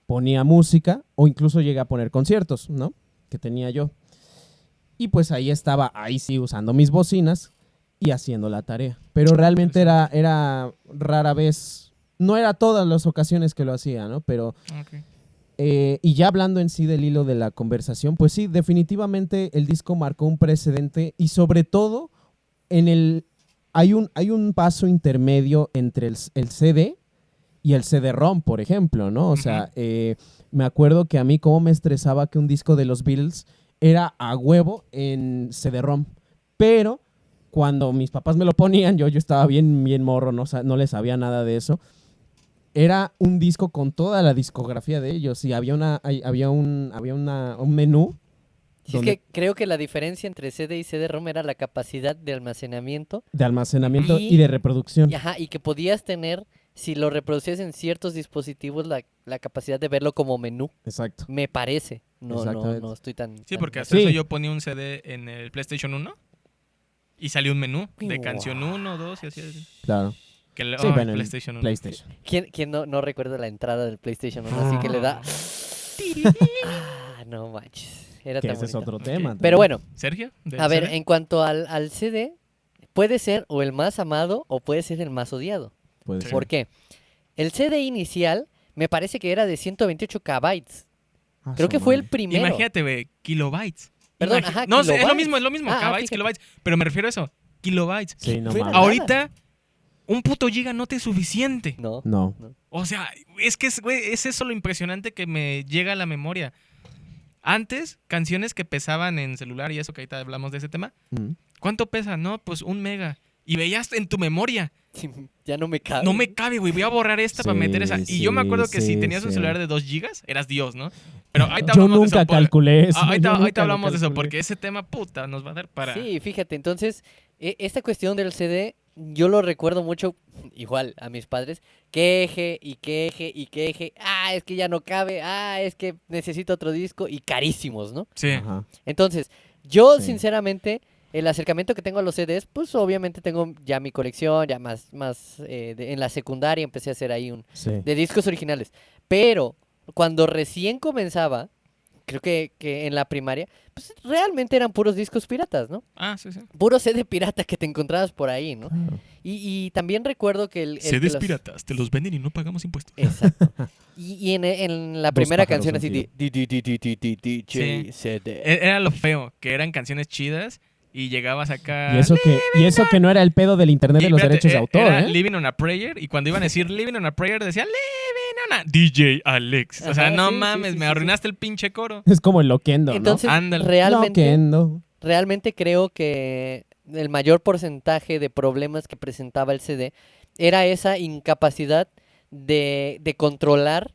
ponía música o incluso llegué a poner conciertos, ¿no? Que tenía yo. Y pues ahí estaba, ahí sí, usando mis bocinas y haciendo la tarea. Pero realmente era rara vez, no era todas las ocasiones que lo hacía, ¿no? Pero, Ok. y ya hablando en sí del hilo de la conversación, pues sí, definitivamente el disco marcó un precedente y sobre todo hay un paso intermedio entre el CD y el CD-ROM, por ejemplo, ¿no? O sea, me acuerdo que a mí cómo me estresaba que un disco de los Beatles era a huevo en CD-ROM. Pero cuando mis papás me lo ponían, yo estaba bien morro, no le sabía nada de eso. Era un disco con toda la discografía de ellos y había un menú. Si es donde- que creo que la diferencia entre CD y CD-ROM era la capacidad de almacenamiento de almacenamiento Y- y de reproducción. y que podías tener, si lo reproducías en ciertos dispositivos, la capacidad de verlo como menú. Exacto. Me parece. No Exactamente. estoy tan... Sí, tan- porque hasta Sí. eso yo ponía un CD en el PlayStation 1 y salió un menú de Wow. canción 1, 2 y así. Claro. Que el, Sí, el bueno, el PlayStation 1. PlayStation. ¿Quién no recuerda la entrada del PlayStation 1? Así que le da... No manches. Era Que tan ese es bonito. otro Ok. tema. Pero bueno, ¿Sergio? ¿Del a ver, CD? en cuanto al CD, puede ser o el más amado o puede ser el más odiado. Puede Sí. ser. ¿Por qué? El CD inicial me parece que era de 128 KB. Ah, Creo su que fue el madre. primero. Imagínate, güey, kilobytes. Perdón, ajá, No, es lo kilobytes. mismo, kbytes, fíjate. kilobytes. Pero me refiero a eso, kilobytes. Sí, no Fuera mames. nada. Ahorita, un puto giga no te es suficiente. No. No. O sea, güey, es eso lo impresionante que me llega a la memoria. Antes, canciones que pesaban en celular y eso que ahorita hablamos de ese tema. Mm. ¿Cuánto pesa? No, pues 1 mega. Y veías en tu memoria. Ya no me cabe. No me cabe, güey. Voy a borrar esta para Sí, meter esa. Y yo me acuerdo que si sí, tenías un sí. celular de 2 gigas, eras Dios, ¿no? Pero ahorita Yo hablamos de nunca eso. calculé eso. Ahorita, yo ahorita nunca lo hablamos de eso, calculé. porque ese tema, puta, nos va a dar para... Sí, fíjate, entonces, esta cuestión del CD, yo lo recuerdo mucho, igual, a mis padres, queje y queje y queje, es que ya no cabe, es que necesito otro disco, y carísimos, ¿no? Sí. Ajá. Entonces, yo Sí. sinceramente, el acercamiento que tengo a los CDs, pues obviamente tengo ya mi colección, ya más en la secundaria empecé a hacer ahí Sí. de discos originales, pero cuando recién comenzaba, creo que en la primaria, pues realmente eran puros discos piratas, ¿no? Ah, sí, sí. Puro CD pirata que te encontrabas por ahí, ¿no? Claro. Y también recuerdo que el CDs que los- piratas, te los venden y no pagamos impuestos. Exacto. Y en la Dos primera pájaros canción de un así tiro. DJ Sí. CD. Era lo feo, que eran canciones chidas y llegabas acá... Y eso que no era el pedo del internet de los espérate, derechos de autor, era ¿eh? Living on a Prayer, y cuando iban a decir Living on a Prayer, decía Living on a DJ Alex. O sea, Ajá, no sí, sí, mames, sí, me sí, arruinaste el pinche coro. Es como el Loquendo, ¿no? Entonces, Ándale. Loquendo. realmente creo que el mayor porcentaje de problemas que presentaba el CD era esa incapacidad de controlar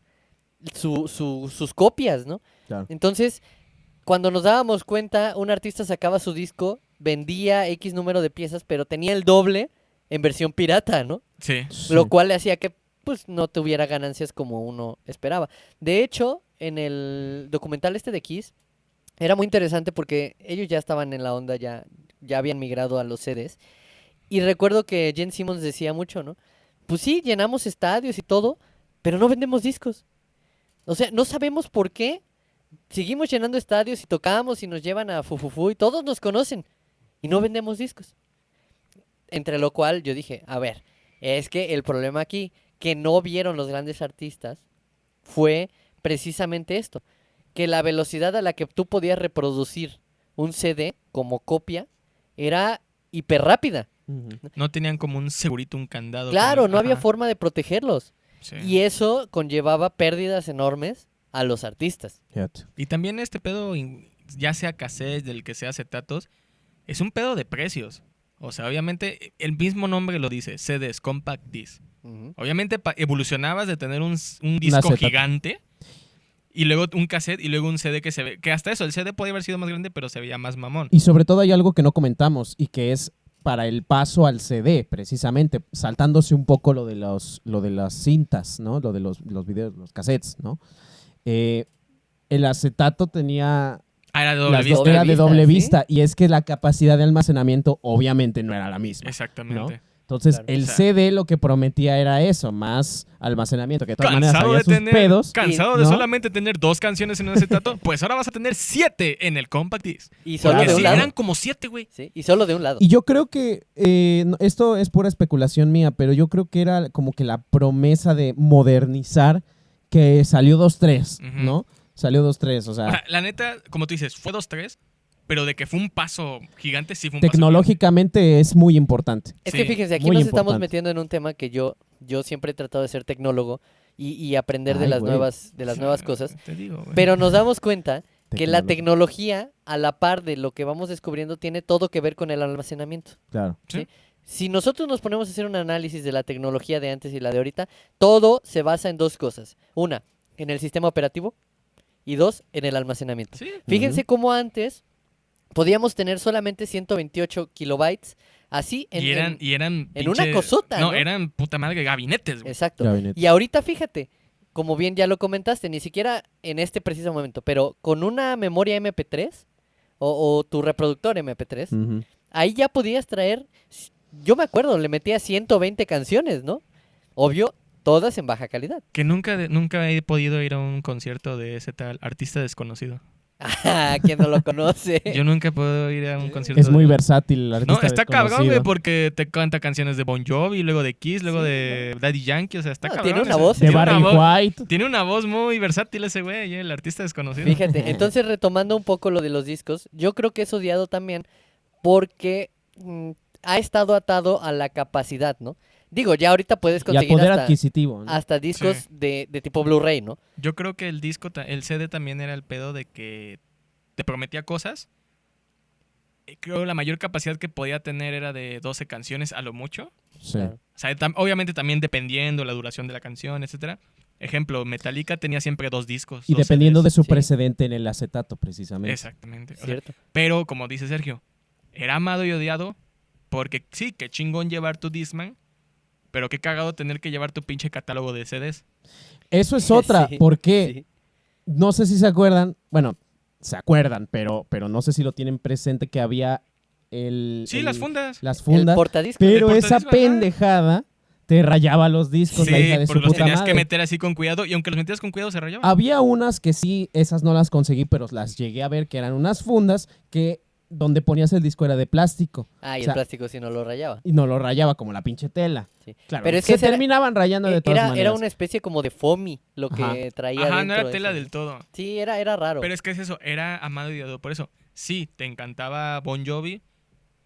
sus copias, ¿no? Claro. Entonces, cuando nos dábamos cuenta, un artista sacaba su disco, vendía X número de piezas, pero tenía el doble en versión pirata, ¿no? Sí. Lo cual le hacía que pues no tuviera ganancias como uno esperaba. De hecho, en el documental este de Kiss, era muy interesante porque ellos ya estaban en la onda, ya habían migrado a los CDs. Y recuerdo que Gene Simmons decía mucho, ¿no? Pues sí, llenamos estadios y todo, pero no vendemos discos. O sea, no sabemos por qué. Seguimos llenando estadios y tocamos y nos llevan a Fufufu y todos nos conocen. Y no vendemos discos. Entre lo cual yo dije, a ver, es que el problema aquí, que no vieron los grandes artistas, fue precisamente esto. Que la velocidad a la que tú podías reproducir un CD como copia era hiper rápida. Ujú. No tenían como un segurito, un candado. Claro, como- no había ajá, forma de protegerlos. sí. Y eso conllevaba pérdidas enormes a los artistas. Fíjate. Y también este pedo, ya sea cassette, del que sea acetatos, es un pedo de precios. O sea, obviamente, el mismo nombre lo dice, CDs, Compact Disc. Ujú. Obviamente evolucionabas de tener un disco acetato. gigante y luego un cassette y luego un CD que se ve, que hasta eso, el CD podía haber sido más grande, pero se veía más mamón. Y sobre todo hay algo que no comentamos y que es para el paso al CD, precisamente, saltándose un poco lo de las cintas, ¿no? Lo de los videos, los cassettes, ¿no? El acetato tenía Era de las doble vista. era de doble ¿sí? vista y es que la capacidad de almacenamiento obviamente no era la misma. Exactamente. Entonces, Claro. el O sea, CD lo que prometía era eso, más almacenamiento, que de todas maneras Cansado había de sus tener, pedos. cansado de ¿no? solamente tener 2 canciones en un acetato, pues ahora vas a tener 7 en el Compact Disc. Y solo Porque de un sí, lado. eran como 7, güey. Sí, y solo de un lado. Y yo creo que, esto es pura especulación mía, pero yo creo que era como que la promesa de modernizar que salió 2.3, Ujú. ¿no? Salió 2.3, o O sea, sea, la neta, como tú dices, fue 2-3, pero de que fue un paso gigante, sí fue un paso tecnológicamente es muy importante. Es Sí, que fíjense, aquí muy nos estamos importante. metiendo en un tema que yo siempre he tratado de ser tecnólogo y aprender de Ay, las güey. nuevas gigante. nuevas cosas. Te digo, güey. Pero nos damos cuenta que la Tecnológico. tecnología, a la par de lo que vamos descubriendo, tiene todo que ver con el almacenamiento. Claro. Sí. Si nosotros nos ponemos a hacer un análisis de la tecnología de antes y la de ahorita, todo se basa en 2 cosas. Una, en el sistema operativo y 2, en el almacenamiento. Sí, Fíjense cómo antes podíamos tener solamente 128 kilobytes, así en... y eran en una pinche- cosota, ¿no? eran puta madre gabinetes, güey. Exacto. Gabinete. Y ahorita fíjate, como bien ya lo comentaste, ni siquiera en este preciso momento, pero con una memoria MP3 o tu reproductor MP3, Ujú. ahí ya podías traer, yo me acuerdo, le metía 120 canciones, ¿no? Obvio, todas en baja calidad. Que nunca he podido ir a un concierto de ese tal artista desconocido. ¿Quién no lo conoce? Yo nunca puedo ir a un concierto. Es muy de- versátil el No, artista está cabrón, güey, desconocido. porque te canta canciones de Bon Jovi, luego de Kiss, luego Sí, de Daddy Yankee, o sea, está No, cabrón. tiene una ese- voz, De tiene una Barry voz- White. Tiene una voz muy versátil ese güey, el artista desconocido. Fíjate, entonces retomando un poco lo de los discos, yo creo que es odiado también porque ha estado atado a la capacidad, ¿no? Digo, ya ahorita puedes Y al conseguir poder hasta, adquisitivo. ¿no? hasta discos Sí. de tipo Blu-ray, ¿no? Yo creo que el disco, el CD también era el pedo de que te prometía cosas. Creo la mayor capacidad que podía tener era de 12 canciones a lo mucho. Sí. Claro. O sea, obviamente también dependiendo la duración de la canción, etcétera. Ejemplo, Metallica tenía siempre 2 discos. Y 2 dependiendo de CDs. su Sí. precedente en el acetato, precisamente. Exactamente. O sea, ¿Cierto? pero, como dice Sergio, era amado y odiado porque sí, qué chingón llevar tu Discman, pero qué cagado tener que llevar tu pinche catálogo de CDs. Eso es otra, Sí, porque sí. no sé si se acuerdan, bueno, se acuerdan, pero no sé si lo tienen presente que había Sí, las fundas. las El fundas, portadiscos. pero el esa portadiscos, ajá. pendejada te rayaba los discos, la hija Sí, de porque su los puta tenías madre. que meter así con cuidado y aunque los metías con cuidado se rayaban. Había unas que sí, esas no las conseguí, pero las llegué a ver que eran unas fundas que donde ponías el disco era de plástico Ah, y o sea, el plástico sí no lo rayaba. y no lo rayaba como la pinche tela. Sí. Claro, Pero es se que esa era- terminaban rayando de todas Era maneras. una especie como de foamy lo que Ajá. traía Ajá, no dentro era de tela eso, del ¿no? todo. Sí, era raro. Pero es que es eso, era amado y odiado. Por eso, sí, te encantaba Bon Jovi,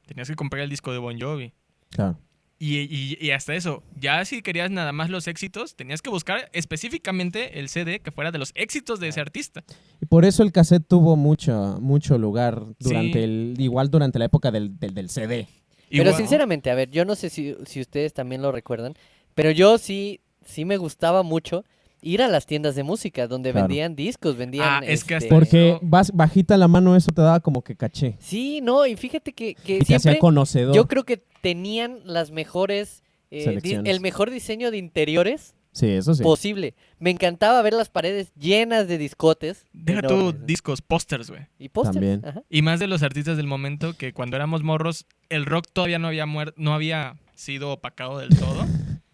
tenías que comprar el disco de Bon Jovi. Claro. Y hasta eso, ya si querías nada más los éxitos, tenías que buscar específicamente el CD que fuera de los éxitos de ese artista. Y por eso el cassette tuvo mucho lugar durante Sí. igual durante la época del CD. Pero Igual- sinceramente, a ver, yo no sé si ustedes también lo recuerdan, pero yo sí me gustaba mucho ir a las tiendas de música donde Claro. vendían discos, vendían... Ah, es que hasta- Porque Eso- vas bajita la mano, eso te daba como que caché. Sí, no, y fíjate que Y te siempre hacía conocedor. yo creo que tenían las mejores... Selecciones. el mejor diseño de interiores Sí, eso sí. posible. Me encantaba ver las paredes llenas de discotes. Deja enormes, tú ¿no? discos, pósters, güey. Y pósters. También. Ajá. Y más de los artistas del momento que cuando éramos morros, el rock todavía no había no había sido opacado del todo.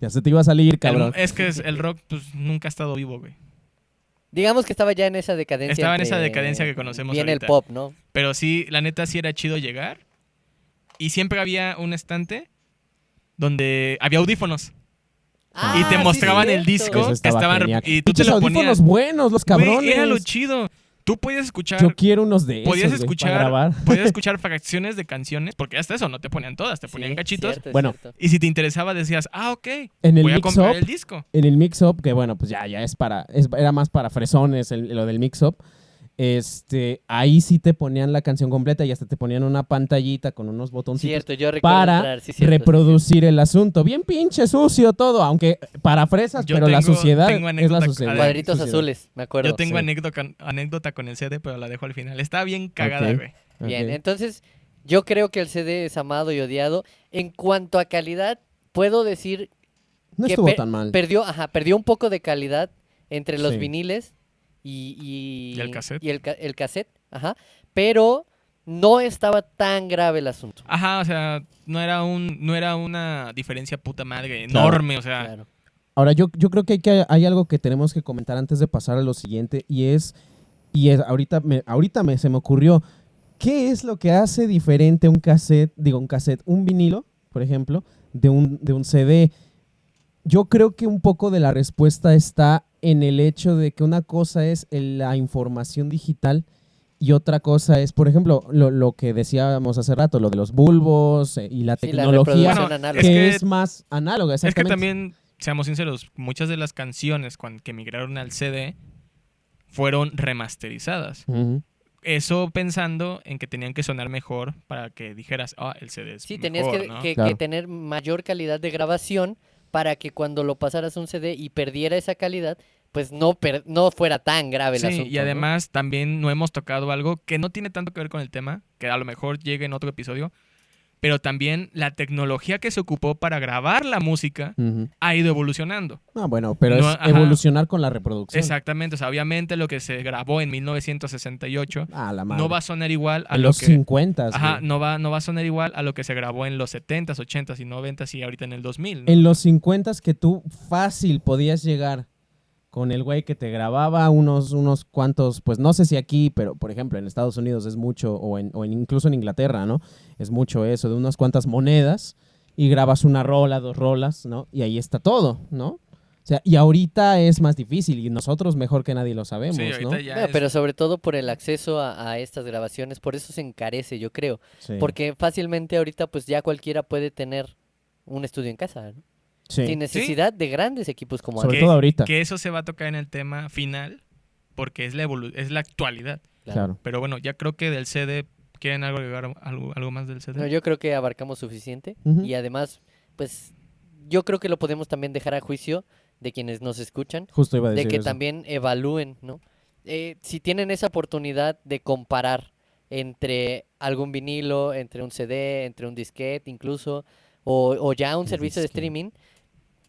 Ya se te iba a salir, cabrón. Es que el rock pues nunca ha estado vivo, güey. Digamos que estaba ya en esa decadencia. Estaba en esa entre- decadencia que conocemos Viene ahorita. el pop, ¿no? Pero sí, la neta sí era chido llegar. Y siempre había un estante donde había audífonos. Y te Ah, sí, mostraban el cierto. disco Eso que estaba estaban genial. y tú te Pinches lo audífonos ponías. buenos, los cabrones. Güey, era lo chido. Tú podías escuchar, Yo quiero unos de esos, podías güey, para escuchar, grabar. podías escuchar fracciones de canciones, porque hasta eso no te ponían todas, te ponían Sí, cachitos. cierto, es Bueno, cierto. Y si te interesaba decías, ok, En el voy a comprar mix-up, el disco. en el mix-up, que bueno, pues ya es era más para fresones lo del mix-up. Ahí sí te ponían la canción completa y hasta te ponían una pantallita con unos botoncitos Cierto, yo recuerdo para entrar, sí, cierto, reproducir el asunto. Bien pinche sucio todo, aunque para fresas, Yo pero la tengo- suciedad tengo es la anécdota- suciedad. Cuadritos suciedad. azules, me acuerdo. Yo tengo sí. anécdota con el CD, pero la dejo al final. Está bien cagada, Ok. güey. Bien, Ok. entonces yo creo que el CD es amado y odiado. En cuanto a calidad, puedo decir No que estuvo tan mal. perdió un poco de calidad entre los Sí. viniles y Y el cassette. y el cassette, ajá, pero no estaba tan grave el asunto. Ajá, o sea, no era una diferencia puta madre Claro. enorme, o sea, Claro. Ahora, yo creo que hay algo que tenemos que comentar antes de pasar a lo siguiente y es se me ocurrió, ¿qué es lo que hace diferente un vinilo, por ejemplo, de un CD? Yo creo que un poco de la respuesta está en el hecho de que una cosa es la información digital y otra cosa es, por ejemplo, lo que decíamos hace rato, lo de los bulbos y la Sí, la tecnología, reproducción Bueno, análoga. que es es más análoga, es que exactamente. también, seamos sinceros, muchas de las canciones que migraron al CD fueron remasterizadas. Ujú. Eso pensando en que tenían que sonar mejor para que dijeras, el CD es Sí, mejor, tenías ¿no? que Claro. tener mayor calidad de grabación para que cuando lo pasaras a un CD y perdiera esa calidad, pues no fuera tan grave el Sí, asunto. y además también no hemos tocado algo que no tiene tanto que ver con el tema, que a lo mejor llegue en otro episodio, pero también la tecnología que se ocupó para grabar la música Ujú. ha ido evolucionando. Ah, bueno, pero No, es ajá. evolucionar con la reproducción. Exactamente, o sea, obviamente lo que se grabó en 1968 Ah, la madre. no va a sonar igual a en lo los que 50. Ajá, no va a sonar igual a lo que se grabó en los 70s, 80s y 90s y ahorita en el 2000, ¿no? En los 50 que tú fácil podías llegar con el güey que te grababa unos cuantos, pues no sé si aquí, pero por ejemplo en Estados Unidos es mucho, incluso en Inglaterra, ¿no? Es mucho eso, de unas cuantas monedas y grabas una rola, dos rolas, ¿no? Y ahí está todo, ¿no? O sea, y ahorita es más difícil y nosotros mejor que nadie lo sabemos, Sí, ¿no? ahorita ya Bueno, es- pero sobre todo por el acceso a estas grabaciones, por eso se encarece, yo creo. Sí. Porque fácilmente ahorita pues ya cualquiera puede tener un estudio en casa, ¿no? Sí. Sin necesidad de grandes equipos como Sobre antes. todo ahorita. que eso se va a tocar en el tema final porque es es la actualidad. Claro. Pero bueno, ya creo que del CD, ¿quieren agregar algo más del CD? No, yo creo que abarcamos suficiente Ujú. y además, pues yo creo que lo podemos también dejar a juicio de quienes nos escuchan, Justo iba a de decir que eso. también evalúen, ¿no? Si tienen esa oportunidad de comparar entre algún vinilo, entre un CD, entre un disquete incluso, o ya un El servicio de disquete. streaming,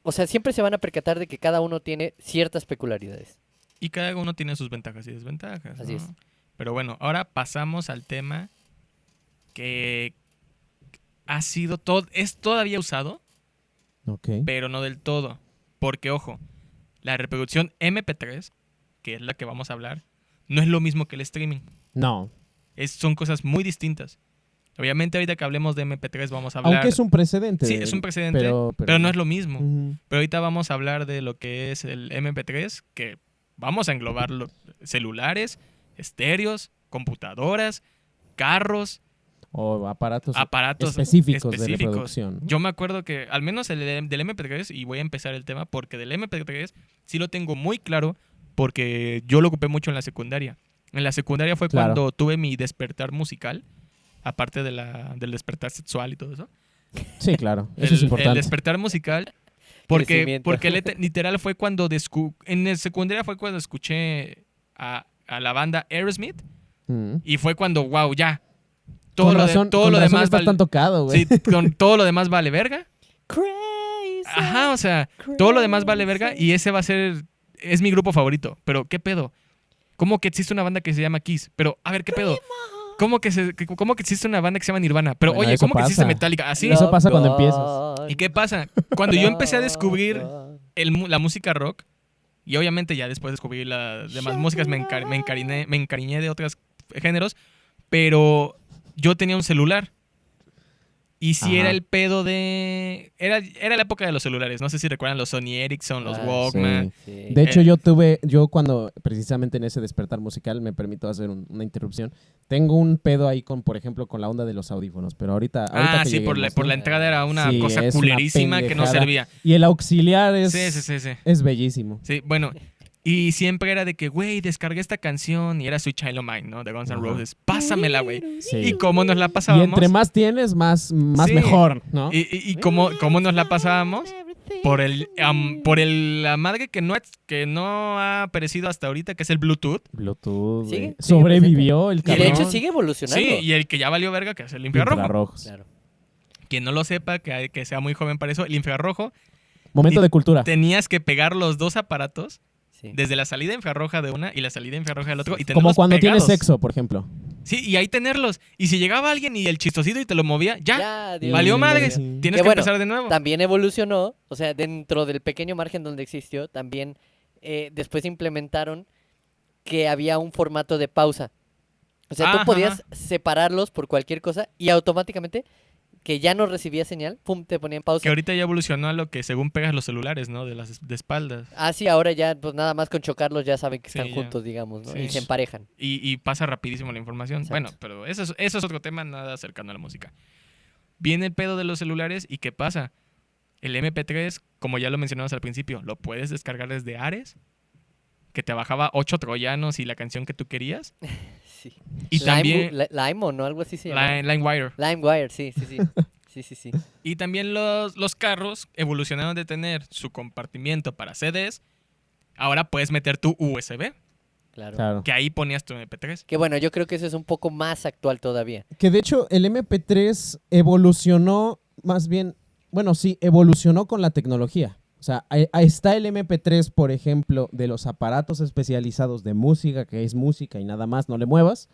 o sea, siempre se van a percatar de que cada uno tiene ciertas peculiaridades. Y cada uno tiene sus ventajas y desventajas. Así ¿no? es. Pero bueno, ahora pasamos al tema que es todavía usado, Ok. pero no del todo. Porque, ojo, la reproducción MP3, que es la que vamos a hablar, no es lo mismo que el streaming. No. Son cosas muy distintas. Obviamente, ahorita que hablemos de MP3 vamos a hablar... Aunque es un precedente. Sí, es un precedente, pero no es lo mismo. Ujú. Pero ahorita vamos a hablar de lo que es el MP3, que vamos a englobar celulares, estéreos, computadoras, carros, O aparatos aparatos específicos de específicos. reproducción. ¿no? Yo me acuerdo que, al menos del MP3, y voy a empezar el tema, porque del MP3 sí lo tengo muy claro, porque yo lo ocupé mucho en la secundaria. En la secundaria fue Claro. cuando tuve mi despertar musical, aparte del despertar sexual y todo eso. Sí, claro. Eso El- es importante. El despertar musical, porque Crecimiento. literal fue cuando en la secundaria fue cuando escuché a la banda Aerosmith Mm. y fue cuando, wow, ya. Con razón, todo con lo razón demás estás vale, tan tocado, güey. sí, con todo lo demás vale verga. Crazy. Ajá, o sea, todo lo demás vale verga y ese va a ser... Es mi grupo favorito. Pero, ¿qué pedo? ¿Cómo que existe una banda que se llama Kiss? Pero, a ver, ¿qué pedo? ¿Cómo que existe una banda que se llama Nirvana? Pero, Bueno, oye, eso ¿cómo que existe pasa. Metallica? Así. Eso pasa cuando empiezas. ¿Y qué pasa? Cuando yo empecé a descubrir la música rock, y obviamente ya después descubrí las demás músicas, me encariñé de otros géneros, pero yo tenía un celular. Y si Ajá. era el pedo de... Era la época de los celulares. No sé si recuerdan los Sony Ericsson, los Ah, Walkman. Sí. De hecho, yo cuando, precisamente en ese despertar musical, me permito hacer una interrupción, tengo un pedo ahí con, por ejemplo, con la onda de los audífonos, pero ahorita que Sí, por lleguemos, ¿no? la entrada era una Sí, cosa es una culerísima que no pendejada. servía. Y el auxiliar es, Sí. es bellísimo. Sí, bueno, y siempre era de que, güey, descargué esta canción y era Sweet Child O' Mine, ¿no? De Guns N' Ajá. Pásamela, Pásamela, güey. Sí. Y cómo nos la Y pasábamos. entre más tienes, más Sí. mejor, ¿no? Y cómo nos la pasábamos por la madre que no ha perecido hasta ahorita, que es el Bluetooth. Bluetooth, Sigue, güey. sigue Sobrevivió el Y cabrón. de hecho sigue evolucionando. Sí, y el que ya valió verga, que es el infrarrojo. Infrarrojos. Claro. Quien no lo sepa, que sea muy joven para eso, el infrarrojo, Momento de cultura. tenías que pegar los dos aparatos Sí. desde la salida infrarroja de una y la salida infrarroja del otro y tenerlos Como cuando pegados. tienes sexo, por ejemplo. Sí, y ahí tenerlos. Y si llegaba alguien y el chistosito y te lo movía, ya, Dios valió mío. madres. Sí. Tienes Que que bueno, empezar de nuevo. También evolucionó, o sea, dentro del pequeño margen donde existió, también después implementaron que había un formato de pausa. O sea, tú Ajá. podías separarlos por cualquier cosa y automáticamente, que ya no recibía señal, pum, te ponía en pausa. Que ahorita ya evolucionó a lo que según pegas los celulares, ¿no? De espaldas. Ah, sí, ahora ya, pues nada más con chocarlos ya saben que Sí, están ya. juntos, digamos, ¿no? Sí. Y se emparejan. Y pasa rapidísimo la información. Exacto. Bueno, pero eso es otro tema nada cercano a la música. Viene el pedo de los celulares y ¿qué pasa? El MP3, como ya lo mencionamos al principio, lo puedes descargar desde Ares, que te bajaba 8 troyanos y la canción que tú querías. Sí. Y también Limon, ¿no? Algo así se llama. LimeWire. LimeWire, sí. Sí. Y también los carros evolucionaron de tener su compartimiento para CDs. Ahora puedes meter tu USB, Claro. Claro. que ahí ponías tu MP3. Que bueno, yo creo que eso es un poco más actual todavía. Que de hecho el MP3 evolucionó más bien, bueno, sí, evolucionó con la tecnología. O sea, ahí está el MP3, por ejemplo, de los aparatos especializados de música, que es música y nada más, no le muevas.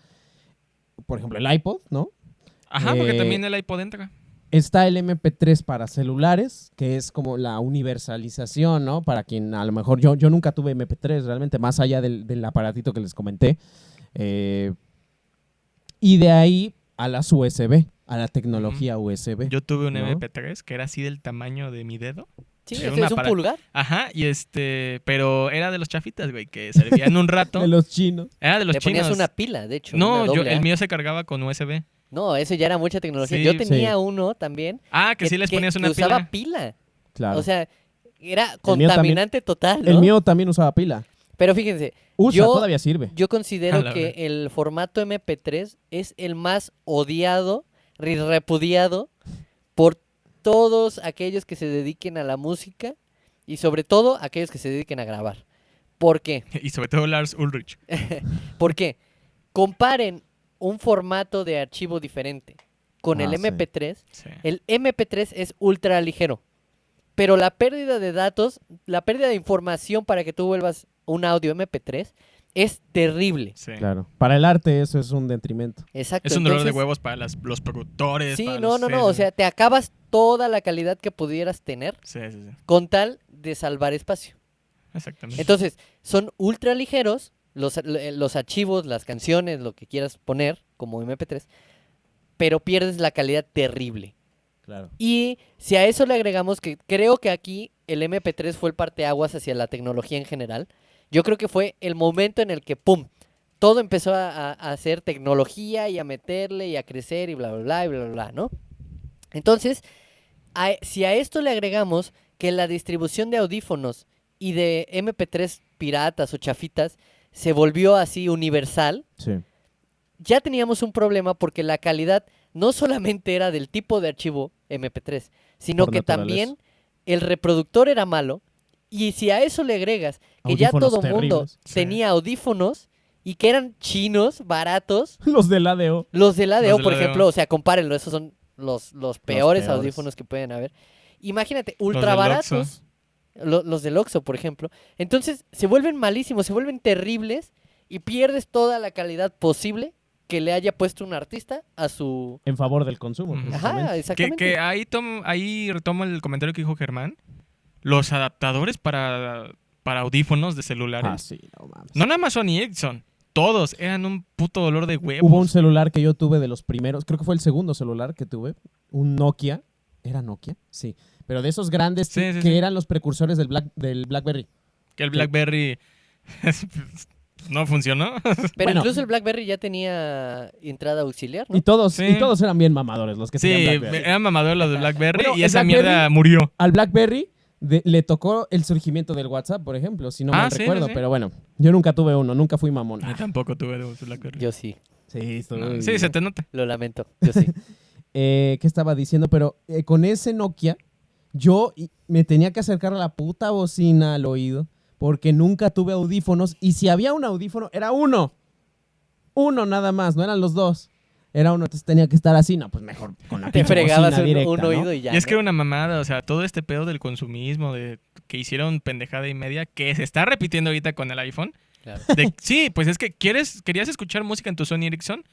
Por ejemplo, el iPod, ¿no? Ajá, porque Eh, también el iPod entra. Está el MP3 para celulares, que es como la universalización, ¿no? Para quien a lo mejor yo nunca tuve MP3 realmente, más allá del aparatito que les comenté. Y de ahí a las USB, a la tecnología USB. Yo tuve un ¿no? MP3 que era así del tamaño de mi dedo. Sí, Era es un aparato. pulgar. Ajá, pero era de los chafitas, güey, que servían un rato. De los chinos. Era de los Le ponías chinos. una pila, de hecho. No, una doble el A. mío se cargaba con USB. No, eso ya era mucha tecnología. Sí, Yo tenía sí. uno también. Ah, que sí les ponías una que usaba pila. pila. Claro. O sea, era mío contaminante total, ¿no? El mío también usaba pila. Pero fíjense, Usa, todavía sirve. yo A considero la que verga. el formato MP3 es el más odiado y repudiado por todos aquellos que se dediquen a la música y sobre todo aquellos que se dediquen a grabar. ¿Por qué? Y sobre todo Lars Ulrich. ¿Por qué? Comparen un formato de archivo diferente con el Sí. MP3. Sí. El MP3 es ultra ligero, pero la pérdida de datos, la pérdida de información para que tú vuelvas un audio MP3 es terrible. Sí. Claro. Para el arte eso es un detrimento. Exacto. Es un dolor de entonces, huevos para los productores. Sí, para no, los- o sea, te acabas toda la calidad que pudieras tener Sí. con tal de salvar espacio. Exactamente. Entonces, son ultra ligeros los archivos, las canciones, lo que quieras poner como MP3, pero pierdes la calidad terrible. Claro. Y si a eso le agregamos que creo que aquí el MP3 fue el parteaguas hacia la tecnología en general, yo creo que fue el momento en el que, ¡pum!, todo empezó a hacer tecnología y a meterle y a crecer y bla, bla, bla, y bla, bla, bla, ¿no? Entonces, si a esto le agregamos que la distribución de audífonos y de MP3 piratas o chafitas se volvió así universal, Sí. ya teníamos un problema porque la calidad no solamente era del tipo de archivo MP3, sino Por que naturaleza. también el reproductor era malo. Y si a eso le agregas que ya Audífonos todo mundo terribles. Sí. tenía audífonos y que eran chinos, baratos, Los del ADO. los del ADO, Los del por ADO. ejemplo, o sea, compárenlo, esos son los peores peores. audífonos que pueden haber. Imagínate, Los ultra del baratos, los del Oxxo, por ejemplo. Entonces, se vuelven malísimos, se vuelven terribles y pierdes toda la calidad posible que le haya puesto un artista a su... En favor del consumo, Ujú. precisamente. Ajá, exactamente. Que ahí retomo el comentario que dijo Germán. Los adaptadores para audífonos de celulares. Ah, sí, no mames. No nada más Sony Ericsson. Todos eran un puto dolor de huevos. Hubo un celular que yo tuve de los primeros, creo que fue el segundo celular que tuve, un Nokia. ¿Era Nokia? Sí. Pero de esos grandes Sí, que sí, sí. eran los precursores del BlackBerry. Que el BlackBerry no funcionó. Pero bueno. incluso el BlackBerry ya tenía entrada auxiliar, ¿no? Y todos, Sí. y todos eran bien mamadores los que Sí, tenían BlackBerry. eran mamadores los de BlackBerry Bueno, y el esa BlackBerry- mierda murió. Al BlackBerry le tocó el surgimiento del WhatsApp, por ejemplo, si no mal Sí, recuerdo. sí. Pero bueno, yo nunca tuve uno, nunca fui mamón. Yo tampoco tuve de BlackBerry. Yo sí, Sí, No, sí, se te nota. lo lamento, yo sí. ¿Qué estaba diciendo? Pero con ese Nokia, yo me tenía que acercar a la puta bocina al oído porque nunca tuve audífonos. Y si había un audífono, era uno. Uno nada más, no eran los dos. Era uno, entonces tenía que estar así. No, pues mejor con la Te pinche fregabas bocina un, directa, un ¿no? oído y ya. Y es que ¿no? era una mamada, o sea, todo este pedo del consumismo, de que hicieron pendejada y media, que se está repitiendo ahorita con el iPhone. Claro. Sí, pues es que querías escuchar música en tu Sony Ericsson.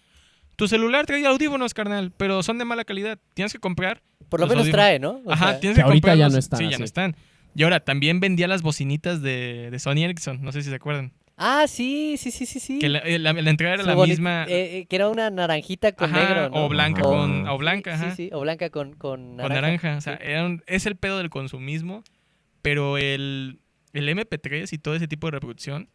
Tu celular trae audífonos, carnal, pero son de mala calidad. Tienes que comprar. Por lo los menos audífonos. trae, ¿no? O Ajá, sea, tienes que que ahorita ya comprarlos. no están Sí, ya así. no están. Y ahora, también vendía las bocinitas de Sony Ericsson, no sé si se acuerdan. Ah, sí, sí, sí, sí, sí. Que la entrada era Su la boni- misma. que era una naranjita con Ajá, negro, ¿no? o blanca Ajá. o blanca, Sí, ajá. sí, o blanca con Con naranja. naranja. O sea, Sí. es el pedo del consumismo. Pero el MP3 y todo ese tipo de reproducción,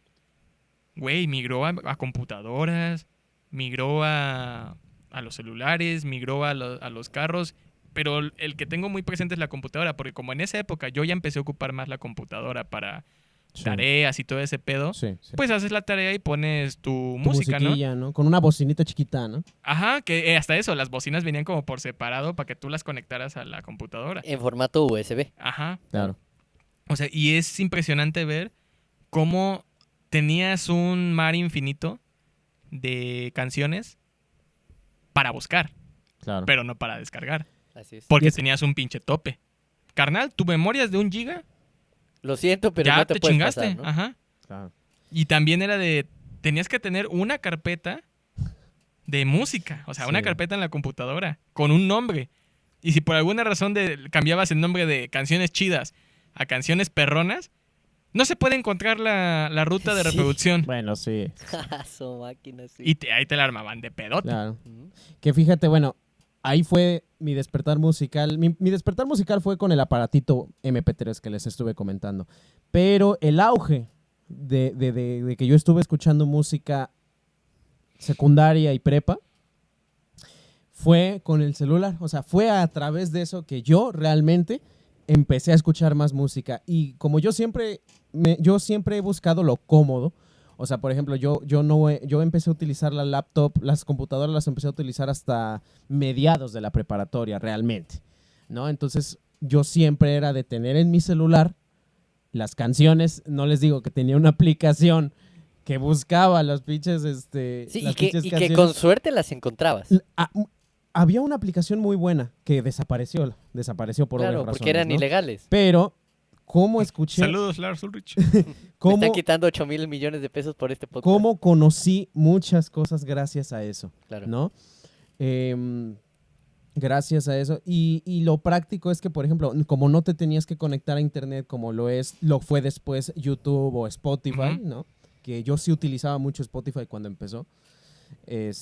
güey, migró a computadoras, migró a los celulares, migró a los carros. Pero el que tengo muy presente es la computadora, porque como en esa época yo ya empecé a ocupar más la computadora para Sí. tareas y todo ese pedo, Sí, sí. pues haces la tarea y pones tu Tu música, ¿no? musiquilla, ¿no? Con una bocinita chiquita, ¿no? Ajá, que hasta eso, las bocinas venían como por separado para que tú las conectaras a la computadora. En formato USB. Ajá. Claro. O sea, y es impresionante ver cómo tenías un mar infinito de canciones para buscar, Claro. pero no para descargar, Así es. porque Y es- tenías un pinche tope. Carnal, tu memoria es de 1 giga, Lo siento, pero ya no te, te puedes chingaste. pasar, ¿no? Ajá. Claro. Y también era tenías que tener una carpeta de música, o sea, una Sí. carpeta en la computadora con un nombre. Y si por alguna razón cambiabas el nombre de canciones chidas a canciones perronas, no se puede encontrar la ruta de Sí. reproducción. Bueno, sí. Su máquina, sí. Y ahí te la armaban de pedote. Claro. Ujú. Que fíjate, bueno, ahí fue mi despertar musical. Mi despertar musical fue con el aparatito MP3 que les estuve comentando. Pero el auge de que yo estuve escuchando música secundaria y prepa fue con el celular. O sea, fue a través de eso que yo realmente empecé a escuchar más música. Y como yo siempre he buscado lo cómodo. O sea, por ejemplo, yo empecé a utilizar la laptop, las computadoras las empecé a utilizar hasta mediados de la preparatoria, realmente, ¿no? Entonces, yo siempre era de tener en mi celular las canciones, no les digo que tenía una aplicación que buscaba las pinches, Sí, las y que pinches canciones. con suerte las encontrabas. Había una aplicación muy buena que desapareció por Claro, obvias porque eran razones, ¿no? ilegales. Pero, ¿cómo escuché? Saludos, Lars Ulrich. Me ¿Cómo, están quitando 8,000 millones de pesos por este podcast. cómo conocí muchas cosas gracias a eso? Claro. ¿No? Gracias a eso. Y lo práctico es que, por ejemplo, como no te tenías que conectar a internet como lo fue después YouTube o Spotify, Ujú. ¿no? Que yo sí utilizaba mucho Spotify cuando empezó.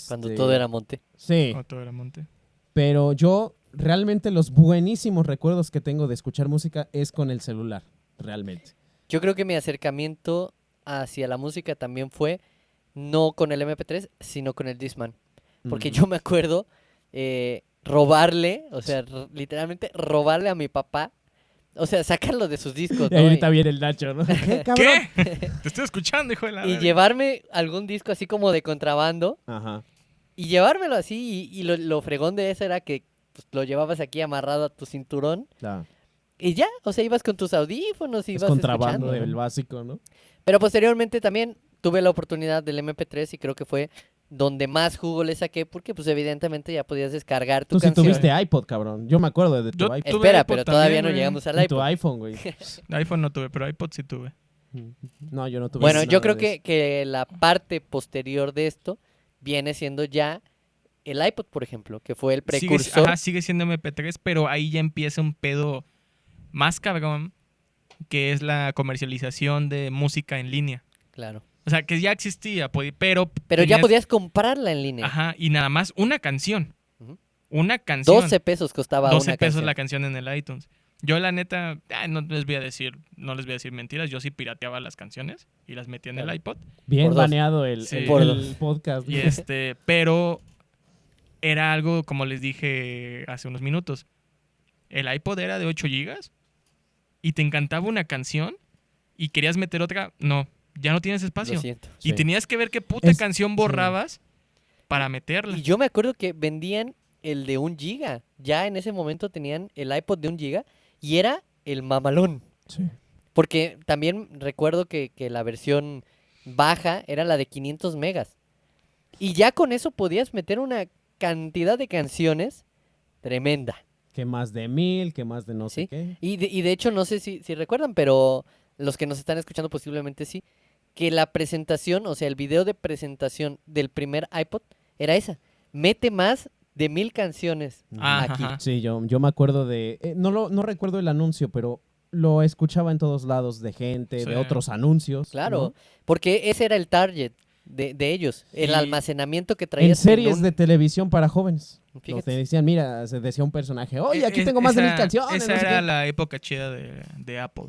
Cuando todo era monte. Sí, O todo era monte. pero yo realmente los buenísimos recuerdos que tengo de escuchar música es con el celular, realmente. Yo creo que mi acercamiento hacia la música también fue no con el MP3, sino con el Discman. Porque Ujú. yo me acuerdo robarle, o sea, literalmente robarle a mi papá, o sea, sacarlo de sus discos, Y ¿no? ahorita viene el Nacho, ¿no? ¿Qué, cabrón? ¿Qué? Te estoy escuchando, hijo de la Y verga. llevarme algún disco así como de contrabando Ajá. y llevármelo así. Y lo fregón de eso era que pues, lo llevabas aquí amarrado a tu cinturón Claro. y ya, o sea, ibas con tus audífonos y Es ibas contrabando escuchando, del ¿no? básico, ¿no? Pero posteriormente también tuve la oportunidad del MP3 y creo que fue donde más jugo le saqué, porque pues evidentemente ya podías descargar tu Tú sí canción. tuviste iPod, cabrón. Yo me acuerdo de tu Yo iPod. tuve Espera, iPod pero también, todavía no güey. llegamos al Y tu iPod. iPhone, güey. iPhone no tuve, pero iPod sí tuve. No, yo no tuve Bueno, nada yo creo de eso. que la parte posterior de esto viene siendo ya el iPod, por ejemplo, que fue el precursor. Sigue siendo MP3, pero ahí ya empieza un pedo más cabrón, que es la comercialización de música en línea. Claro. O sea, que ya existía, pero Pero ya tenías- podías comprarla en línea. Ajá, y nada más una canción. Ujú. Una canción. 12 pesos costaba 12 una pesos canción. la canción en el iTunes. Yo la neta, no les voy a decir mentiras, yo sí pirateaba las canciones y las metía en Claro. el iPod. Bien por dos. baneado el, Sí. el- Por el dos. podcast. Y pero era algo, como les dije hace unos minutos. El iPod era de 8 gigas y te encantaba una canción y querías meter otra. No, ya no tienes Lo espacio. siento. Y Sí. tenías que ver qué puta Es- canción borrabas para meterla. Y yo me acuerdo que vendían el de 1 giga. Ya en ese momento tenían el iPod de 1 giga y era el mamalón. Sí. Porque también recuerdo que la versión baja era la de 500 megas. Y ya con eso podías meter una cantidad de canciones tremenda. Que más de 1000, que más de no sé Sí. qué. Y de hecho, no sé si recuerdan, pero los que nos están escuchando posiblemente sí, que la presentación, o sea, el video de presentación del primer iPod era esa. Mete más de 1000 canciones Ajá, aquí. ajá. Sí, yo me acuerdo de... no recuerdo el anuncio, pero lo escuchaba en todos lados de gente, Sí. de otros anuncios. Claro, porque ese era el target de ellos, el Y- almacenamiento que ¿no? traías. En series un- de televisión para jóvenes. Fíjate. Los te decían, mira, se decía un personaje, oye, aquí E- tengo más de 1000 esa- canciones. Esa no sé era qué". la época chida de Apple.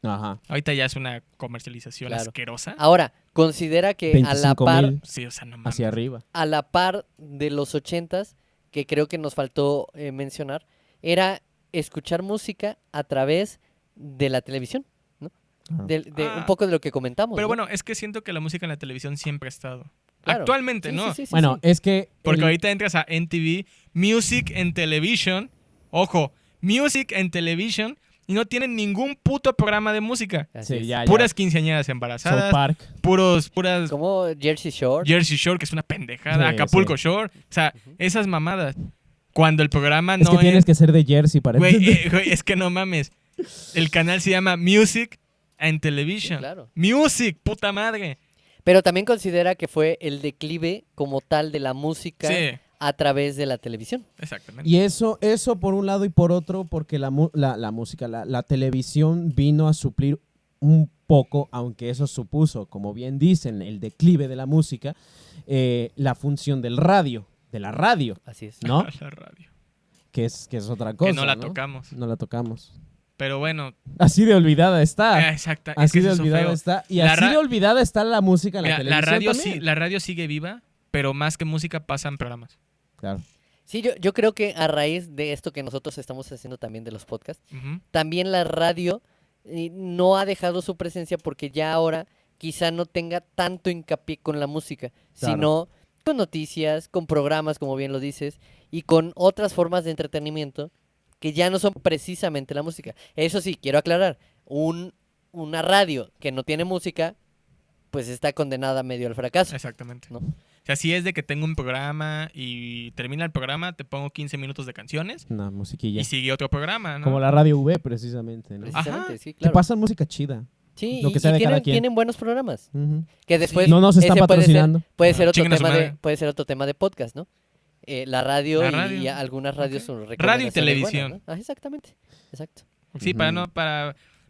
Ajá. Ahorita ya es una comercialización Claro. asquerosa. Ahora, considera que a la 25,000 Sí, o sea, no mames. hacia arriba. a la par de los 80s, que creo que nos faltó mencionar, era escuchar música a través de la televisión, Ajá. de Ah. un poco de lo que comentamos. Pero ¿no? bueno, es que siento que la música en la televisión siempre ha estado. Claro. Actualmente, Sí, ¿no? sí, sí, sí, Bueno, sí. es que... Porque el- ahorita entras a NTV, Music en Television. Ojo, Music en Television. Y no tienen ningún puto programa de música. Así Sí, es. ya, Puras quinceañeras South embarazadas. Park. Puras Como Jersey Shore. Jersey Shore, que es una pendejada. Sí, Acapulco sí. Shore. O sea, esas mamadas. Cuando el programa Es no que tienes que ser de Jersey para Güey, entender. güey, es que no mames. El canal se llama Music and Television. Sí, claro. Music, puta madre. Pero también considera que fue el declive como tal de la música Sí, a través de la televisión. exactamente. Y eso por un lado y por otro, porque la música, la televisión vino a suplir un poco, aunque eso supuso, como bien dicen, el declive de la música, la función de la radio, Así es. ¿no? La radio. que es otra cosa. Que no la tocamos. No la tocamos. Pero bueno, Así de olvidada está. exacta. es Así que de es eso olvidada feo. está. Y La así ra- de olvidada está la música en la Mira, televisión también. la radio sigue viva, pero más que música pasan programas. Claro. Sí, yo creo que a raíz de esto que nosotros estamos haciendo también de los podcasts, Ujú. también la radio no ha dejado su presencia porque ya ahora quizá no tenga tanto hincapié con la música, Claro. sino con noticias, con programas, como bien lo dices, y con otras formas de entretenimiento que ya no son precisamente la música. Eso sí, quiero aclarar, una radio que no tiene música, pues está condenada medio al fracaso. Exactamente. ¿No? O sea, si es de que tengo un programa y termina el programa, te pongo 15 minutos de canciones Una musiquilla. y sigue otro programa, ¿no? Como la radio V, precisamente. ¿no? Precisamente, Ajá. sí, Que claro. pasan música chida. Sí, lo que sea de cada tienen, quien. tienen buenos programas. Ujú. Que después No nos están ese patrocinando. Puede ser otro Chinguen a su tema madre. puede ser otro tema de podcast, ¿no? La radio, La y radio. algunas radios Ok. son Radio y recomendaciones televisión. buenas, ¿no? Exactamente. Exacto. Sí, Ujú.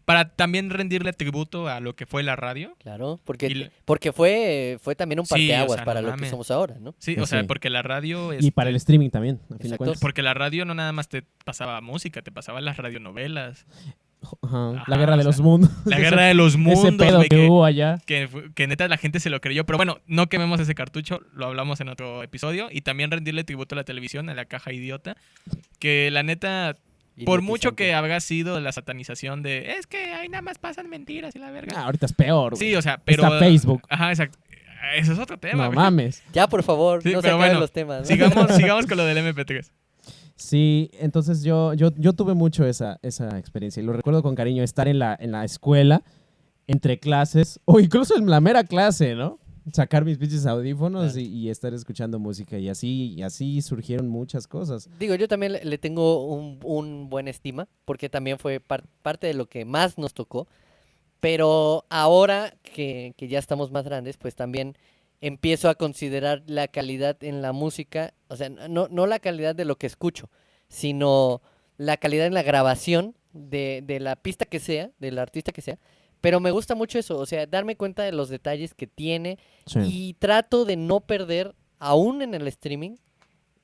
para también rendirle tributo a lo que fue la radio. Claro, Y porque le- porque fue también un Sí, parteaguas o sea, para no lo que mames. somos ahora, ¿no? Sí, Sí. o sea, porque la radio Y para el streaming también, a fin de Exacto. cuentas. porque la radio no nada más te pasaba música, te pasaba las radionovelas, Ajá, Ajá, la guerra o de sea, los mundos. la guerra de los Ese mundos, pedo güey, que hubo allá. que neta la gente se lo creyó. Pero bueno, no quememos ese cartucho, lo hablamos en otro episodio. Y también rendirle tributo a la televisión, a la caja idiota, que la neta, por mucho que haga sido la satanización de, es que ahí nada más pasan mentiras y la verga. Ah, ahorita es peor. Sí, güey. o sea, pero... Está Facebook. Ajá, exacto. Eso es otro tema, No güey. mames. Ya, por favor, Sí, no se pero acaben bueno, los temas. ¿no? sigamos con lo del MP3. Sí, entonces yo tuve mucho esa experiencia y lo recuerdo con cariño, estar en la escuela, entre clases, o incluso en la mera clase, ¿no? sacar mis pinches audífonos Claro. y estar escuchando música. Y así surgieron muchas cosas. Digo, yo también le tengo un buen estima, porque también fue parte de lo que más nos tocó. Pero ahora que ya estamos más grandes, pues también empiezo a considerar la calidad en la música, o sea, no la calidad de lo que escucho, sino la calidad en la grabación de la pista que sea, del artista que sea. Pero me gusta mucho eso, o sea, darme cuenta de los detalles que tiene Sí. y trato de no perder, aún en el streaming,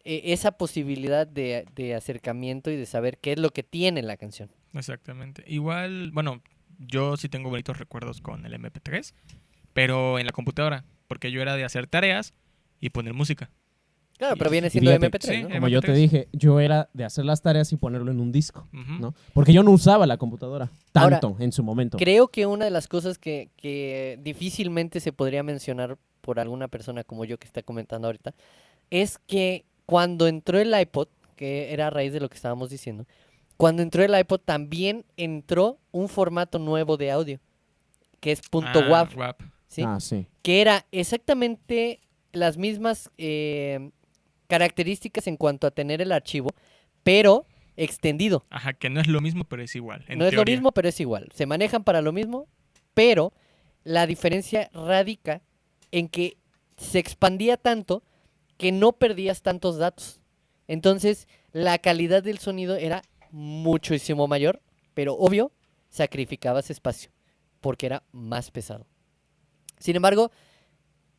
esa posibilidad de acercamiento y de saber qué es lo que tiene la canción. Exactamente. Igual, bueno, yo sí tengo bonitos recuerdos con el MP3, pero en la computadora, porque yo era de hacer tareas y poner música. Claro, pero viene Y siendo fíjate, MP3, sí, ¿no? Como yo te MP3. dije, yo era de hacer las tareas y ponerlo en un disco, Ujú. ¿no? Porque yo no usaba la computadora Ahora, tanto en su momento. Creo que una de las cosas que difícilmente se podría mencionar por alguna persona como yo que está comentando ahorita, es que cuando entró el iPod, que era a raíz de lo que estábamos diciendo, cuando entró el iPod también entró un formato nuevo de audio, que es .wav, WAP. ¿sí? Ah, sí. Que era exactamente las mismas características en cuanto a tener el archivo, pero extendido. Ajá, que no es lo mismo, pero es igual. En No es lo teoría. mismo, pero es igual. Se manejan para lo mismo, pero la diferencia radica en que se expandía tanto que no perdías tantos datos. Entonces, la calidad del sonido era muchísimo mayor, pero obvio, sacrificabas espacio porque era más pesado. Sin embargo,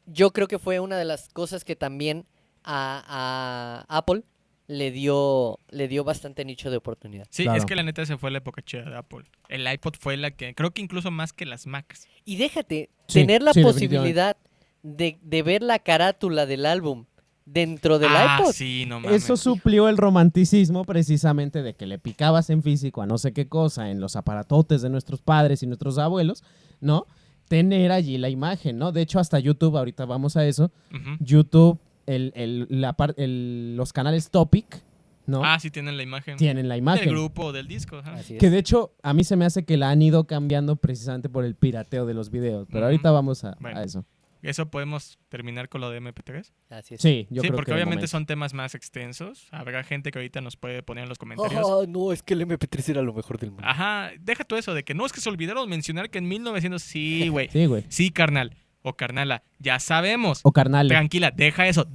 yo creo que fue una de las cosas que también a Apple le dio bastante nicho de oportunidad. Sí, Claro. es que la neta se fue la época chida de Apple. El iPod fue la que, creo que incluso más que las Macs. Y déjate, Sí, tener la sí, posibilidad de ver la carátula del álbum dentro del iPod. Sí, no mames. Eso suplió el romanticismo precisamente de que le picabas en físico a no sé qué cosa en los aparatotes de nuestros padres y nuestros abuelos, ¿no? Tener allí la imagen, ¿no? De hecho, hasta YouTube, ahorita vamos a eso, Ujú. YouTube, los canales Topic, ¿no? Ah, sí tienen la imagen. Tienen la Del imagen. grupo o del disco. Ajá. Así es. Que de hecho, a mí se me hace que la han ido cambiando precisamente por el pirateo de los videos. Pero Ujú. ahorita vamos a Bueno. eso. Eso podemos terminar con lo de MP3. Así es. Sí, yo Sí, creo porque que de obviamente momento. son temas más extensos. Habrá gente que ahorita nos puede poner en los comentarios. Oh, no, es que el MP3 era lo mejor del mundo. Ajá, deja tú eso de que no es que se olvidaron mencionar que en 1900 sí, güey. Sí, güey. Sí, carnal o carnala, ya sabemos. O carnal. Tranquila, deja eso,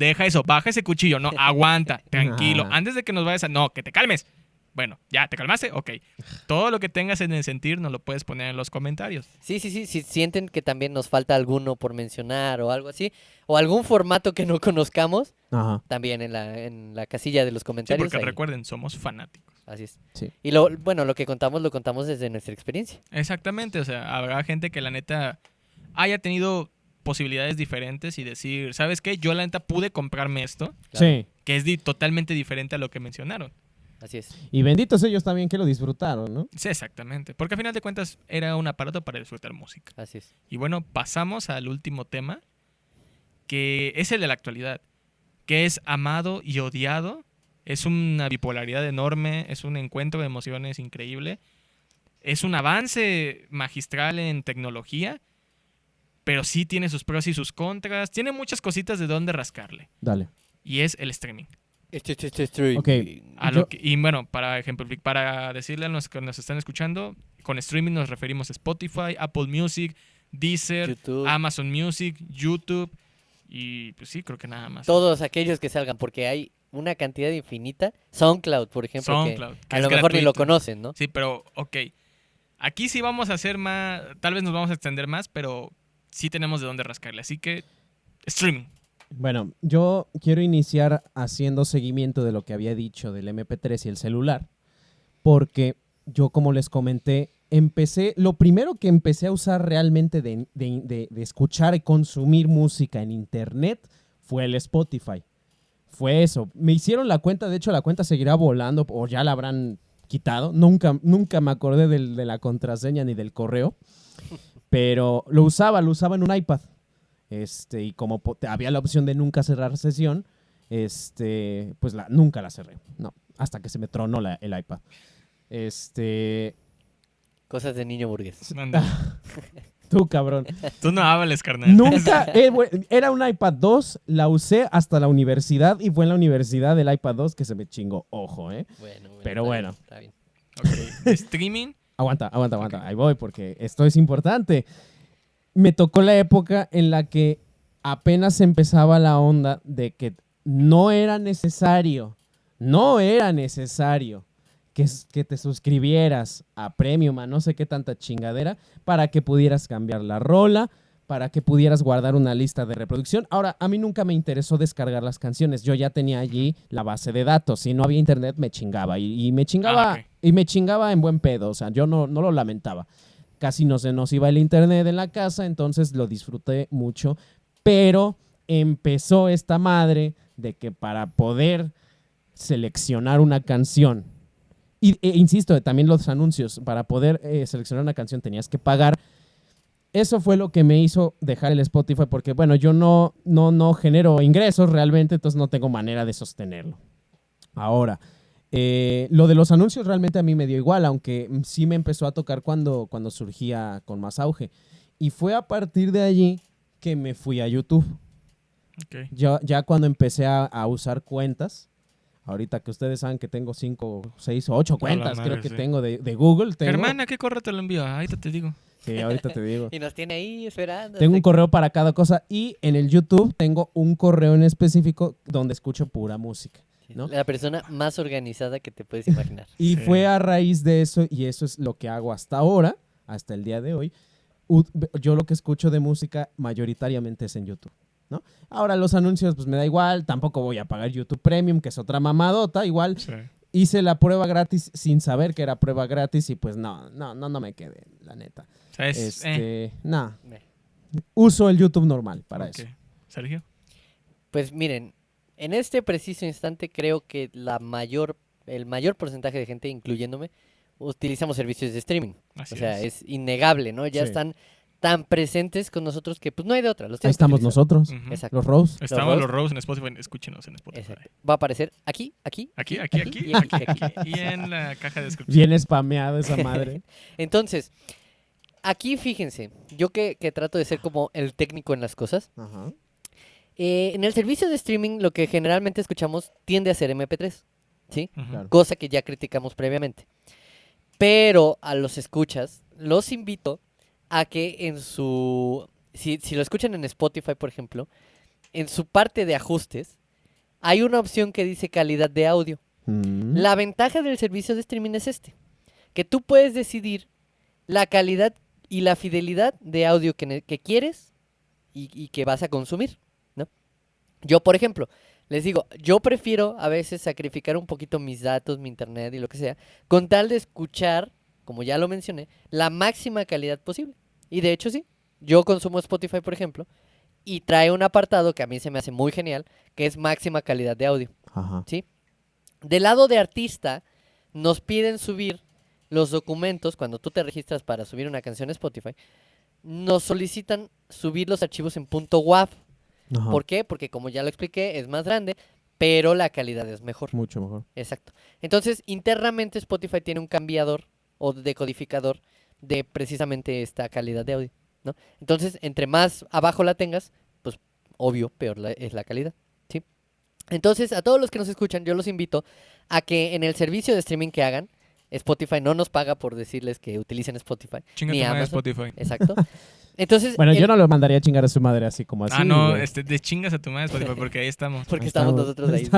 baja ese cuchillo, no, aguanta, tranquilo. Ajá. Antes de que nos vayas a... No, que te calmes. Bueno, ¿ya te calmaste? Ok. Todo lo que tengas en el sentir nos lo puedes poner en los comentarios. Sí, si sienten que también nos falta alguno por mencionar o algo así, o algún formato que no conozcamos, Ajá. también en la casilla de los Sí, comentarios. porque ahí. recuerden, somos fanáticos. Así es. Sí. Y bueno, lo que contamos lo contamos desde nuestra experiencia. Exactamente, o sea, habrá gente que la neta haya tenido posibilidades diferentes y decir, ¿sabes qué? Yo la neta pude comprarme esto, Claro. Sí. que es totalmente diferente a lo que mencionaron. Así es. Y benditos ellos también que lo disfrutaron, ¿no? Sí, exactamente. Porque al final de cuentas era un aparato para disfrutar música. Así es. Y bueno, pasamos al último tema, que es el de la actualidad, que es amado y odiado. Es una bipolaridad enorme, es un encuentro de emociones increíble. Es un avance magistral en tecnología, pero sí tiene sus pros y sus contras. Tiene muchas cositas de dónde rascarle. Dale. Y es el streaming. Ok. Y bueno, para decirle a los que nos están escuchando, con streaming nos referimos a Spotify, Apple Music, Deezer, YouTube. Amazon Music, YouTube y pues sí, creo que nada más. Todos aquellos que salgan, porque hay una cantidad infinita. SoundCloud, por ejemplo, SoundCloud, que que a es lo mejor ni lo gratuito. conocen, ¿no? Sí, pero ok. Aquí sí vamos a hacer más, tal vez nos vamos a extender más, pero sí tenemos de dónde rascarle. Así que streaming. Bueno, yo quiero iniciar haciendo seguimiento de lo que había dicho del MP3 y el celular, porque yo, como les comenté, lo primero que empecé a usar realmente de escuchar y consumir música en internet fue el Spotify. Fue eso. Me hicieron la cuenta, de hecho la cuenta seguirá volando o ya la habrán quitado. Nunca me acordé de la contraseña ni del correo, pero lo usaba en un iPad. Y como había la opción de nunca cerrar sesión, pues nunca la cerré. No, hasta que se me tronó el iPad. Cosas de niño burgués. Manda. Tú, cabrón. Tú no hables, carnal. Nunca, era un iPad 2, la usé hasta la universidad y fue en la universidad del iPad 2 que se me chingó. Ojo, ¿eh? Bueno, Pero está bueno. bien, está bien. Ok. Streaming. Aguanta. Ok. Ahí voy porque esto es importante. Me tocó la época en la que apenas empezaba la onda de que no era necesario que te suscribieras a Premium, a no sé qué tanta chingadera, para que pudieras cambiar la rola, para que pudieras guardar una lista de reproducción. Ahora, a mí nunca me interesó descargar las canciones. Yo ya tenía allí la base de datos. Si no había internet, me chingaba. Y me chingaba, Ah, ok. y me chingaba en buen pedo. O sea, yo no lo lamentaba. Casi no se nos iba el internet en la casa, entonces lo disfruté mucho. Pero empezó esta madre de que para poder seleccionar una canción, insisto, también los anuncios, para poder seleccionar una canción tenías que pagar. Eso fue lo que me hizo dejar el Spotify, porque bueno, yo no genero ingresos realmente, entonces no tengo manera de sostenerlo. Ahora, lo de los anuncios realmente a mí me dio igual, aunque sí me empezó a tocar cuando surgía con más auge. Y fue a partir de allí que me fui a YouTube. Ok. Ya cuando empecé a usar cuentas, ahorita que ustedes saben que tengo 5, 6 o 8 cuentas, madre, creo que sí. tengo de Google. Hermana, ¿qué correo te lo envío? Ahorita te digo. Sí, ahorita te digo. Y nos tiene ahí esperando. Tengo un hasta correo para cada cosa y en el YouTube tengo un correo en específico donde escucho pura música, que- ¿no? La persona más organizada que te puedes imaginar. Y Sí. fue a raíz de eso, y eso es lo que hago hasta ahora, hasta el día de hoy. Yo lo que escucho de música mayoritariamente es en YouTube, ¿no? Ahora los anuncios, pues me da igual, tampoco voy a pagar YouTube Premium, que es otra mamadota, igual Sí. hice la prueba gratis sin saber que era prueba gratis y pues no me quedé, la neta. O sea, es. No, Meh. uso el YouTube normal para Ok. eso. Sergio. Pues miren, en este preciso instante creo que el mayor porcentaje de gente, incluyéndome, utilizamos servicios de streaming. Así O sea, es. es innegable, ¿no? Ya Sí. están tan presentes con nosotros que pues no hay de otra. Los Ahí tienes que estamos utilizar. nosotros, Ujú. Exacto. los Rose. Estamos Rose. los Rose en Spotify. Escúchenos en Spotify. Exacto. Va a aparecer aquí, Aquí, y aquí. y aquí. Y en la caja de descripción. Bien spameada esa madre. Entonces, aquí fíjense, yo que trato de ser como el técnico en las cosas. Ajá. En el servicio de streaming lo que generalmente escuchamos tiende a ser MP3, ¿sí? Ujú. Claro. Cosa que ya criticamos previamente. Pero a los escuchas, los invito a que si lo escuchan en Spotify, por ejemplo, en su parte de ajustes, hay una opción que dice calidad de audio. Mm. La ventaja del servicio de streaming es que tú puedes decidir la calidad y la fidelidad de audio que quieres y que vas a consumir, ¿no? Yo, por ejemplo, les digo, yo prefiero a veces sacrificar un poquito mis datos, mi internet y lo que sea, con tal de escuchar, como ya lo mencioné, la máxima calidad posible. Y de hecho sí, yo consumo Spotify, por ejemplo, y trae un apartado que a mí se me hace muy genial, que es máxima calidad de audio. Ajá. ¿Sí? Del lado de artista, nos piden subir los documentos, cuando tú te registras para subir una canción a Spotify, nos solicitan subir los archivos en .wav. Ajá. ¿Por qué? Porque como ya lo expliqué, es más grande, pero la calidad es mejor. Mucho mejor. Exacto. Entonces, internamente Spotify tiene un cambiador o decodificador de precisamente esta calidad de audio, ¿no? Entonces, entre más abajo la tengas, pues obvio, peor es la calidad, ¿sí? Entonces, a todos los que nos escuchan, yo los invito a que en el servicio de streaming que hagan, Spotify no nos paga por decirles que utilicen Spotify. Chinga ni tu madre Amazon. Spotify. Exacto. Entonces, Bueno, yo no lo mandaría a chingar a su madre así como así. No, güey. de chingas a tu madre Spotify porque ahí estamos. porque Ahí estamos nosotros ahí. sí.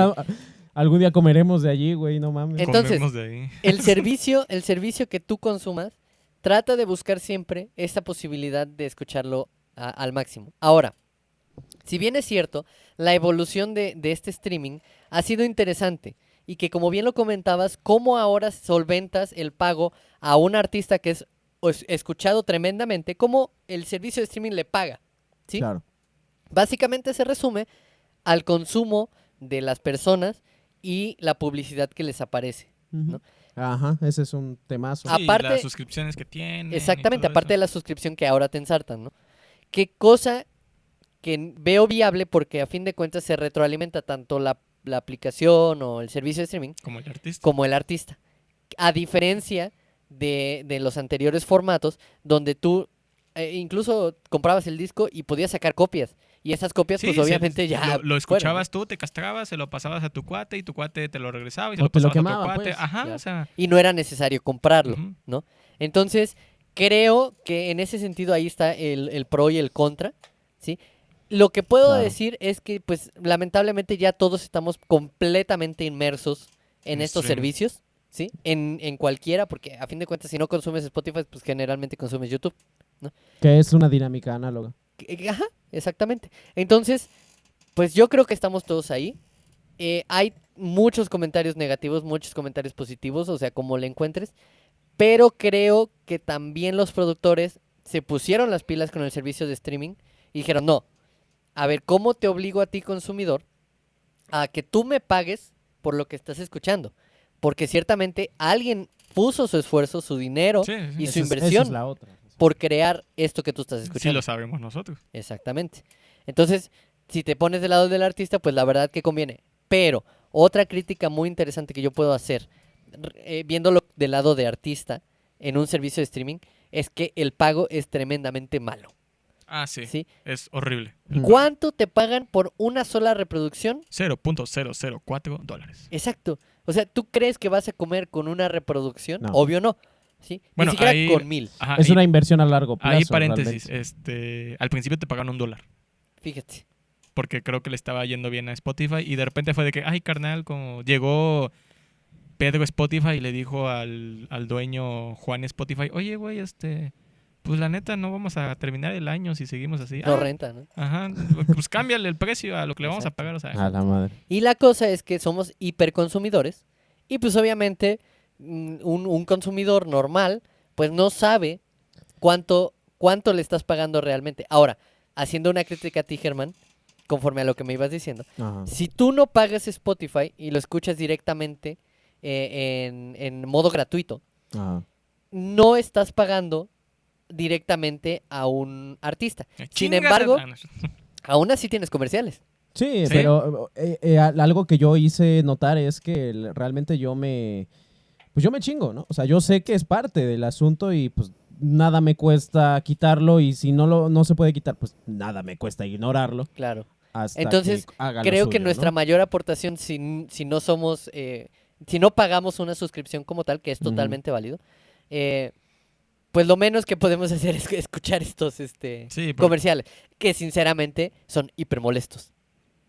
Algún día comeremos de allí, güey, no mames. Entonces, Comemos de ahí. El servicio que tú consumas, trata de buscar siempre esta posibilidad de escucharlo al máximo. Ahora, si bien es cierto, la evolución de este streaming ha sido interesante y que como bien lo comentabas, cómo ahora solventas el pago a un artista que es escuchado tremendamente, cómo el servicio de streaming le paga, ¿sí? Claro. Básicamente se resume al consumo de las personas y la publicidad que les aparece. ¿no? Ajá, ese es un temazo. Ah, Sí, aparte- las suscripciones que tienen. Exactamente, aparte de la suscripción que ahora te ensartan, ¿no? ¿Qué cosa que veo viable porque a fin de cuentas se retroalimenta tanto la aplicación o el servicio de streaming Como el artista. como el artista? A diferencia de los anteriores formatos donde tú incluso comprabas el disco y podías sacar copias. Y esas copias, Sí, pues obviamente ya. Lo escuchabas tú, te castrabas, se lo pasabas a tu cuate y tu cuate te lo regresaba y se O lo te lo pasabas a quemaba, otro cuate. pues. Ajá, Claro. o sea. Y no era necesario comprarlo, Ujú. ¿no? Entonces, creo que en ese sentido ahí está el pro y el contra, ¿sí? Lo que puedo Claro. decir es que, pues, lamentablemente ya todos estamos completamente inmersos en En estos streaming. servicios, ¿sí? En cualquiera, porque a fin de cuentas, si no consumes Spotify, pues generalmente consumes YouTube. Que es una dinámica análoga. Ajá, exactamente. Entonces, pues yo creo que estamos todos ahí. Hay muchos comentarios negativos, muchos comentarios positivos, o sea, como le encuentres. Pero creo que también los productores se pusieron las pilas con el servicio de streaming y dijeron, no, a ver, ¿cómo te obligo a ti, consumidor, a que tú me pagues por lo que estás escuchando? Porque ciertamente alguien puso su esfuerzo, su dinero Sí, sí. y Esa su es- esa inversión es la otra. por crear esto que tú estás Sí escuchando. lo sabemos nosotros. Exactamente. Entonces, si te pones del lado del artista, pues la verdad que conviene. Pero otra crítica muy interesante que yo puedo hacer, viéndolo del lado de artista en un servicio de streaming, es que el pago es tremendamente malo. Ah, sí. ¿Sí? Es horrible. Ujú. ¿Cuánto te pagan por una sola reproducción? $0.004. Exacto. O sea, ¿tú crees que vas a comer con una reproducción? No. Obvio no. ¿Sí? Bueno, Ni siquiera ahí- con 1000. Ajá, Es y- una inversión a largo plazo. ahí paréntesis, realmente. al principio te pagan $1, Fíjate. porque creo que le estaba yendo bien a Spotify y de repente fue de que, ay, carnal, como llegó Pedro Spotify y le dijo al dueño Juan Spotify, oye, güey, pues la neta no vamos a terminar el año si seguimos así. No "Ah, renta, ¿no? Ajá, pues cámbiale el precio a lo que le vamos a Exacto. pagar, o sea. A la madre. Y la cosa es que somos hiperconsumidores y pues obviamente un consumidor normal pues no sabe cuánto le estás pagando realmente. Ahora, haciendo una crítica a ti, Germán, conforme a lo que me ibas diciendo, Ajá. si tú no pagas Spotify y lo escuchas directamente en modo gratuito, Ajá. no estás pagando directamente a un artista. Sin Chingas, embargo, no. aún así tienes comerciales. Sí, ¿Sí? pero algo que yo hice notar es que realmente pues yo me chingo, ¿no? O sea, yo sé que es parte del asunto y pues nada me cuesta quitarlo y si no se puede quitar, pues nada me cuesta ignorarlo Claro. hasta Entonces, que haga lo Creo que suyo, nuestra ¿no? mayor aportación, si no somos, si no pagamos una suscripción como tal, que es Ujú. totalmente válido, pues lo menos que podemos hacer es escuchar estos Sí, porque, comerciales, que sinceramente son hiper molestos.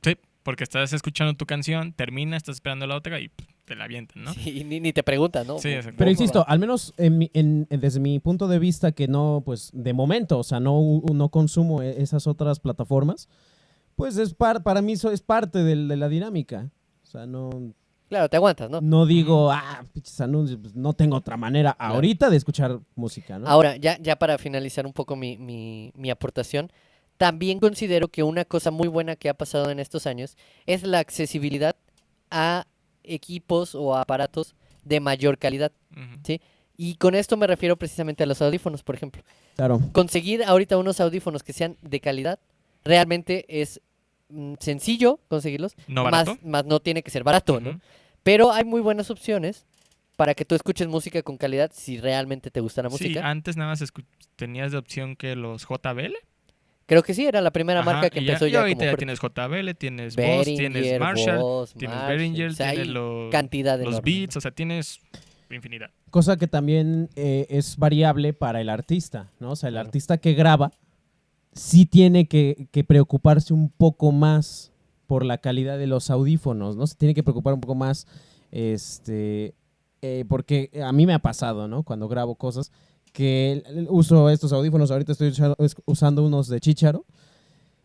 sí, porque estás escuchando tu canción, termina, estás esperando la otra y pff, te la avientan, ¿no? Sí, ni te preguntan, ¿no? Sí, exacto. Pero ¿Cómo insisto, va? al menos desde mi punto de vista que no, pues de momento, o sea, no consumo esas otras plataformas, pues para mí eso es parte de la dinámica. O sea, Claro, te aguantas, ¿no? no digo, pinches anuncios, pues, no tengo otra manera ahorita de escuchar música, ¿no? Ahora, ya para finalizar un poco mi aportación, también considero que una cosa muy buena que ha pasado en estos años es la accesibilidad a equipos o aparatos de mayor calidad. Ujú. Y con esto me refiero precisamente a los audífonos, por ejemplo. Claro. Conseguir ahorita unos audífonos que sean de calidad realmente es sencillo conseguirlos, No barato. más no tiene que ser barato, ¿no? Ujú. Pero hay muy buenas opciones para que tú escuches música con calidad si realmente te gusta la Sí, música. antes nada más tenías de opción que los JBL. Creo que sí, era la primera Ajá, marca que y empezó y ya ahorita como ya fuerte. tienes JBL, tienes Boss, tienes Behringer, Marshall, Boss, tienes Marshall, Behringer, o sea, tienes hay cantidad los enorme, Beats, o sea, tienes infinidad. Cosa que también es variable para el artista, ¿no? O sea, el Claro. artista que graba sí tiene que preocuparse un poco más por la calidad de los audífonos, ¿no? Se tiene que preocupar un poco más, porque a mí me ha pasado, ¿no? Cuando grabo cosas, que uso estos audífonos, ahorita estoy usando unos de Chícharo,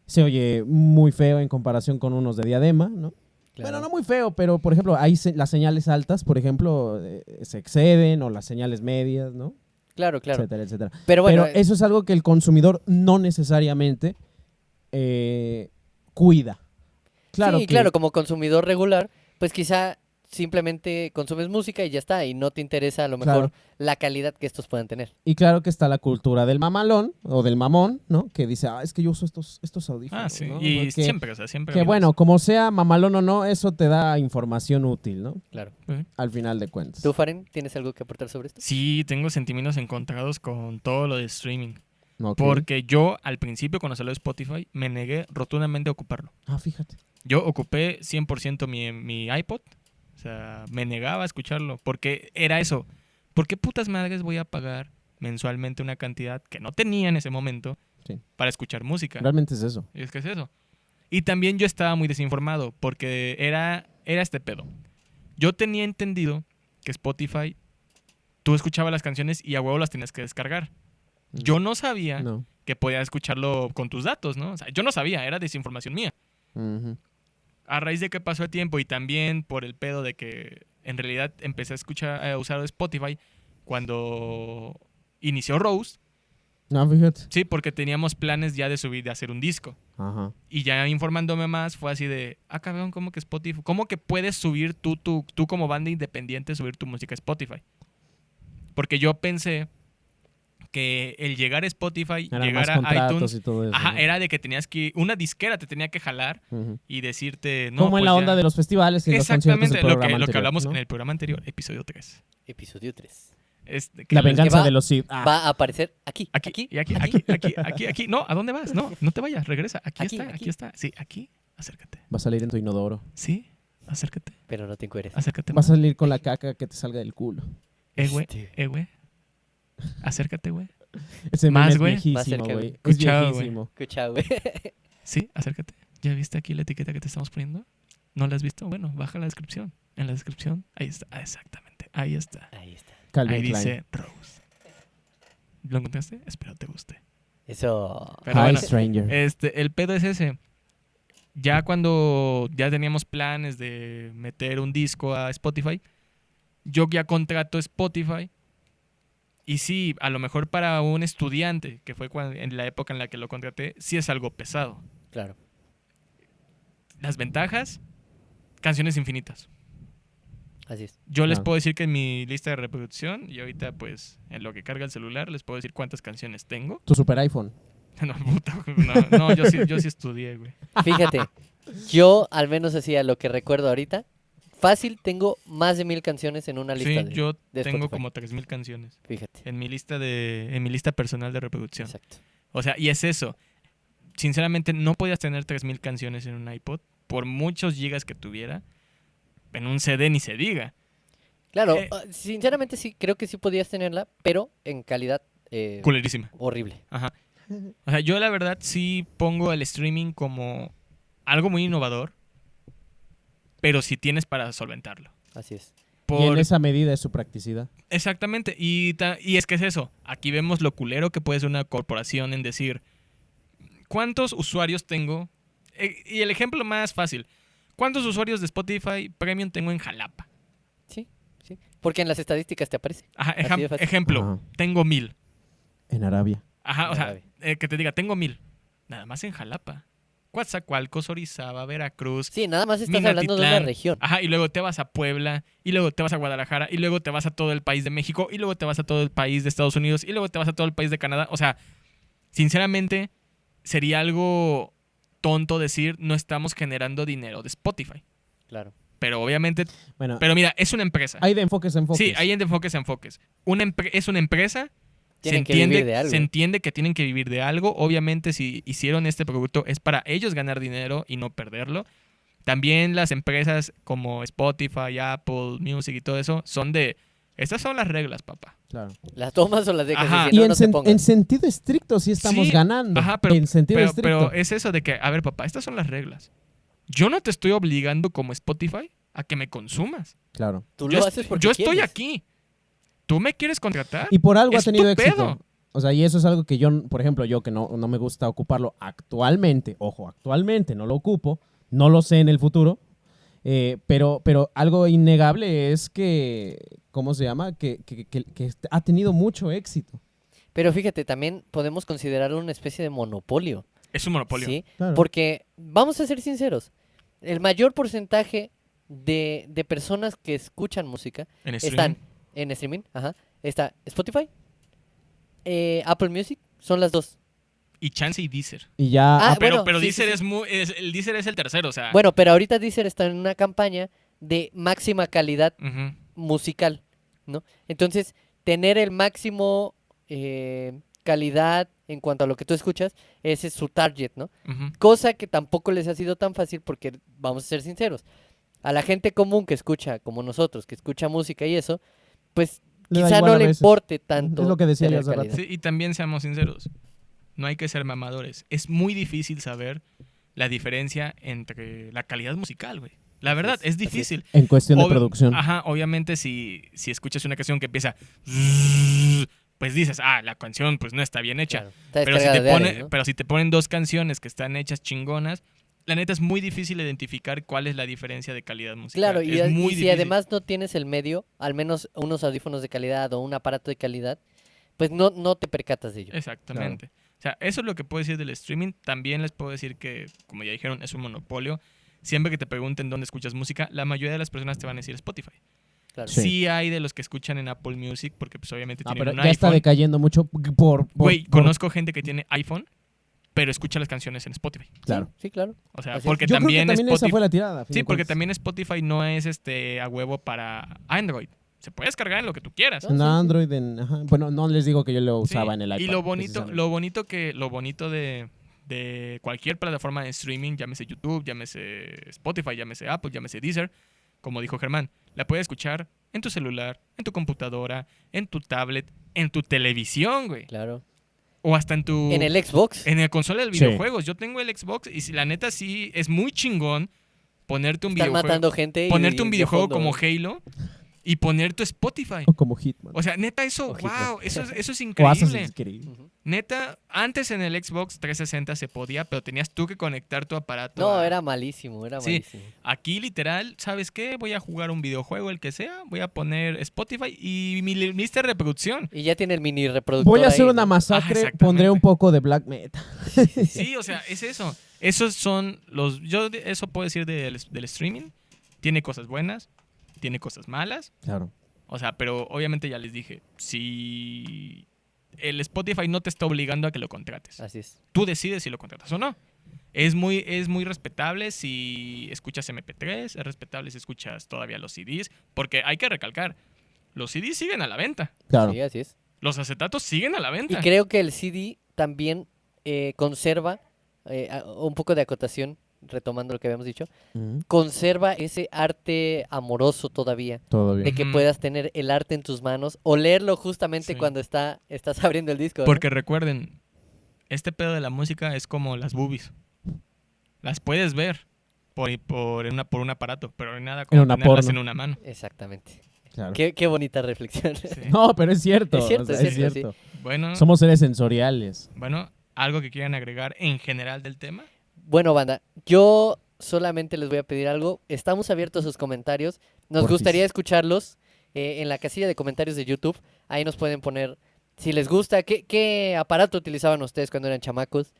se oye muy feo en comparación con unos de Diadema, ¿no? Claro. Bueno, no muy feo, pero por ejemplo, ahí las señales altas, por ejemplo, se exceden o las señales medias, ¿no? Claro. Etcétera, etcétera. Pero bueno, Pero eso es algo que el consumidor no necesariamente cuida. Claro, sí, claro, como consumidor regular, pues quizá simplemente consumes música y ya está, y no te interesa a lo mejor Claro. la calidad que estos puedan tener. Y claro que está la cultura del mamalón o del mamón, ¿no? Que dice, es que yo uso estos audífonos. Ah, sí. ¿no? Y Que- siempre, o sea, siempre. Que ha habido bueno, como sea mamalón o no, eso te da información útil, ¿no? Claro. eso. Sí. Al final de cuentas. ¿Tú, Faren, tienes algo que aportar sobre esto? Sí, tengo sentimientos encontrados con todo lo de streaming. Ok. Porque yo, al principio, cuando salió Spotify, me negué rotundamente a ocuparlo. Ah, fíjate. Yo ocupé 100% mi iPod. O sea, me negaba a escucharlo. Porque era eso. ¿Por qué putas madres voy a pagar mensualmente una cantidad que no tenía en ese momento Sí. para escuchar música? Realmente es eso. Y es que es eso. Y también yo estaba muy desinformado porque era este pedo. Yo tenía entendido que Spotify, tú escuchabas las canciones y a huevo las tenías que descargar. Yo no sabía No. que podías escucharlo con tus datos, ¿no? O sea, yo no sabía, era desinformación mía. Ujú. A raíz de que pasó el tiempo y también por el pedo de que en realidad empecé a usar Spotify cuando inició Rose, Ah, fíjate. sí, porque teníamos planes ya de subir, de hacer un disco. Ajá. Y ya informándome más, fue así de, cabrón, ¿cómo que Spotify? ¿Cómo que puedes subir tú como banda independiente, subir tu música a Spotify? Porque yo pensé que el llegar a Spotify, Eran llegar más a contratos iTunes, y todo eso. ajá, ¿no? era de que tenías que, una disquera te tenía que jalar Ujú. y decirte, no, Como en pues la ya. onda de los festivales y los conciertos Exactamente, del lo que programa anterior, hablamos ¿no? en el programa anterior, episodio 3. Episodio 3. Que La les- venganza va- de los Sith. Ah, Va a aparecer aquí. Aquí, y aquí. No, ¿a dónde vas? No, no te vayas, regresa. Aquí Aquí, está, aquí. aquí está. Sí, aquí, acércate. va a salir en tu inodoro. Sí, acércate, Pero no te encueres. acércate Va a más. salir con la caca que te salga del culo. Güey, Este. güey. Acércate, güey. Ese Más, meme es güey. Más viejísimo, cerca, güey. güey. Es Escuchado, güey. viejísimo. Escucha, güey. Sí, acércate. ¿Ya viste aquí la etiqueta que te estamos poniendo? ¿No la has visto? Bueno, baja la descripción. En la descripción, ahí está. Exactamente, ahí está. Ahí está. Calvin Ahí Klein. dice Rose. ¿Lo encontraste? Espero te guste. Eso. Pero Hi, bueno, stranger. el pedo es ese. Ya cuando ya teníamos planes de meter un disco a Spotify, yo ya contrato Spotify. Y sí, a lo mejor para un estudiante, que fue en la época en la que lo contraté, sí es algo pesado. Claro. Las ventajas, canciones infinitas. Así es. Yo les Claro. puedo decir que en mi lista de reproducción, y ahorita pues en lo que carga el celular, les puedo decir cuántas canciones tengo. Tu super iPhone. No, puta, no, yo sí estudié, güey. Fíjate, yo al menos así a lo que recuerdo ahorita, fácil tengo más de 1000 canciones en una Sí, lista yo de tengo Spotify. como 3000 canciones Fíjate. en mi lista personal de reproducción. Exacto. O sea, y es eso. Sinceramente, no podías tener 3000 canciones en un iPod, por muchos gigas que tuviera. En un CD ni se diga. Claro, Eh. sinceramente sí, creo que sí podías tenerla, pero en calidad Culerísima. horrible. Ajá. O sea, yo la verdad sí pongo el streaming como algo muy innovador, pero si tienes para solventarlo. Así es. Y en esa medida es su practicidad. Exactamente, y es que es eso. Aquí vemos lo culero que puede ser una corporación en decir, ¿cuántos usuarios tengo? Y el ejemplo más fácil, ¿cuántos usuarios de Spotify Premium tengo en Jalapa? Sí, sí. Porque en las estadísticas te aparece. Ajá, Así de fácil. ejemplo, Ajá. tengo 1000. En Arabia. Ajá, o sea, Árabe. que te diga, tengo 1000. Nada más en Jalapa. Coatzacoalcos, Orizaba, Veracruz. Sí, nada más estás hablando de una Minatitlán. región. Ajá, y luego te vas a Puebla, y luego te vas a Guadalajara, y luego te vas a todo el país de México, y luego te vas a todo el país de Estados Unidos, y luego te vas a todo el país de Canadá. O sea, sinceramente, sería algo tonto decir no estamos generando dinero de Spotify. Claro. Pero obviamente, Bueno, pero mira, es una empresa. hay de enfoques a enfoques. Sí, hay de enfoques a enfoques. Es una empresa. Tienen que vivir de algo. Se entiende que tienen que vivir de algo. Obviamente, si hicieron este producto es para ellos ganar dinero y no perderlo. También las empresas como Spotify, Apple Music y todo eso son de... Estas son las reglas, papá. Claro. ¿Las tomas o las dejas? Ajá. Y si Y no, en, no te en pongas. sentido estricto sí estamos Sí, ganando. ajá, pero- en sentido Pero, estricto. es eso de que, a ver, papá, estas son las reglas. Yo no te estoy obligando como Spotify a que me consumas. Claro. Tú Yo lo est- haces porque yo estoy quieres. aquí. ¿Tú me quieres contratar? Y por algo ha Es tenido tu éxito. pedo. O sea, y eso es algo que yo, por ejemplo, yo que no me gusta ocuparlo actualmente, ojo, actualmente no lo ocupo, no lo sé en el futuro, pero algo innegable es que, ¿cómo se llama? Que ha tenido mucho éxito. Pero fíjate, también podemos considerarlo una especie de monopolio. Es un monopolio. ¿Sí? Claro. Porque, vamos a ser sinceros, el mayor porcentaje de personas que escuchan música En streaming. están en streaming, ajá, está Spotify, Apple Music, son las dos. Y Chance y Deezer. Y ya... Ah, Pero bueno, sí, Deezer sí, es muy... el Deezer es el tercero, o sea... Bueno, pero ahorita Deezer está en una campaña de máxima calidad Ujú. musical, ¿no? Entonces, tener el máximo calidad en cuanto a lo que tú escuchas, ese es su target, ¿no? Ujú. Cosa que tampoco les ha sido tan fácil porque, vamos a ser sinceros, a la gente común que escucha, como nosotros, que escucha música y eso, pues Le da quizá igual no a le veces. importe tanto Es lo que decía yo tener hace rato. calidad. Sí, y también seamos sinceros, no hay que ser mamadores. Es muy difícil saber la diferencia entre la calidad musical, güey. La Así verdad, es, es así es. difícil. En cuestión de Ob- producción. Ajá, obviamente si escuchas una canción que empieza, pues dices, la canción pues no está bien hecha. Claro, está Pero si descargada te de pone, Ares, ¿no? pero si te ponen dos canciones que están hechas chingonas, la neta es muy difícil identificar cuál es la diferencia de calidad musical. Claro, y, es y muy si difícil. además no tienes el medio, al menos unos audífonos de calidad o un aparato de calidad, pues no te percatas de ello. Exactamente. O sea, eso es lo que puedo decir del streaming. También les puedo decir que, como ya dijeron, es un monopolio. Siempre que te pregunten dónde escuchas música, la mayoría de las personas te van a decir Spotify. Claro. Sí. Sí hay de los que escuchan en Apple Music, porque pues obviamente Ah, tienen pero un ya está iPhone. decayendo mucho Güey, por- conozco gente que tiene iPhone, pero escucha las canciones en Spotify. Claro. Sí, claro. O sea, Así es. porque Yo creo que también también esa Spotify... fue la tirada. a fin Sí, de porque cuentas. también Spotify no es a huevo para Android. Se puede descargar en lo que tú quieras. No, En sí, sí. Android, ajá. Bueno, no les digo que yo lo Sí, usaba en el iPad. y lo bonito precisamente. de cualquier plataforma de streaming, llámese YouTube, llámese Spotify, llámese Apple, llámese Deezer, como dijo Germán, la puedes escuchar en tu celular, en tu computadora, en tu tablet, en tu televisión, güey. Claro. O hasta en tu... En el Xbox. En la consola de Sí. videojuegos. Yo tengo el Xbox y si la neta sí es muy chingón ponerte un Están videojuego. matando gente Ponerte y un de videojuego fondo, como ¿no? Halo y poner tu Spotify. O como Hitman. O sea, neta, eso, O Hitman. wow, eso es O increíble. Assassin's Creed. Ujú. Neta, antes en el Xbox 360 se podía, pero tenías tú que conectar tu aparato. No, a- era malísimo, era Sí. malísimo. Aquí literal, ¿sabes qué? Voy a jugar un videojuego, el que sea, voy a poner Spotify y mi lista de reproducción. Y ya tiene el mini reproductor Voy a hacer ahí, una ¿no? masacre, exactamente. pondré un poco de black metal. Sí, o sea, es eso. Esos son los... eso puedo decir del streaming. Tiene cosas buenas, tiene cosas malas. Claro. O sea, pero obviamente ya les dije, si el Spotify no te está obligando a que lo contrates. Así es. Tú decides si lo contratas o no. Es muy respetable si escuchas MP3, es respetable si escuchas todavía los CDs, porque hay que recalcar, los CDs siguen a la venta, Claro. Sí, así es. los acetatos siguen a la Y venta. creo que el CD también conserva, un poco de acotación, retomando lo que habíamos dicho, Ujú. conserva ese arte amoroso todavía. Todo bien. De que Ujú. puedas tener el arte en tus manos o leerlo justamente Sí. cuando estás abriendo el disco. ¿no? Porque recuerden, este pedo de la música es como las boobies. Las puedes ver por un aparato, pero no hay nada como En una tenerlas porno. en una mano. Exactamente. Claro. Qué bonita reflexión. Sí. No, pero es cierto. Es cierto, o sea, es cierto, Bueno, Somos seres sensoriales. algo que quieran agregar en general del tema. Bueno, banda, yo solamente les voy a pedir algo. Estamos abiertos a sus comentarios. Nos Porfis. gustaría escucharlos en la casilla de comentarios de YouTube. Ahí nos pueden poner si les gusta, qué aparato utilizaban ustedes cuando eran chamacos,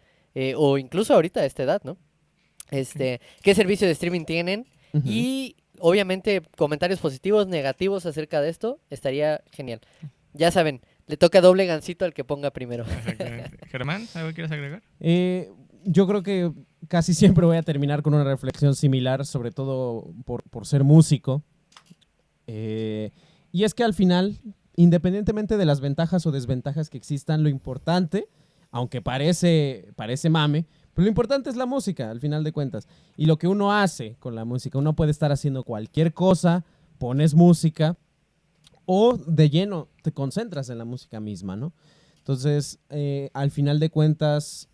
o incluso ahorita a esta edad, ¿no? ¿Qué servicio de streaming tienen? Ujú. Y obviamente comentarios positivos, negativos acerca de esto, estaría genial. Ya saben, le toca doble gancito al que ponga primero. Exactamente. Germán, ¿algo quieres agregar? Yo creo que casi siempre voy a terminar con una reflexión similar, sobre todo por ser músico. Y es que al final, independientemente de las ventajas o desventajas que existan, lo importante, aunque parece mame, pero lo importante es la música, al final de cuentas. Y lo que uno hace con la música, uno puede estar haciendo cualquier cosa, pones música o de lleno te concentras en la música misma, ¿no? Entonces, al final de cuentas,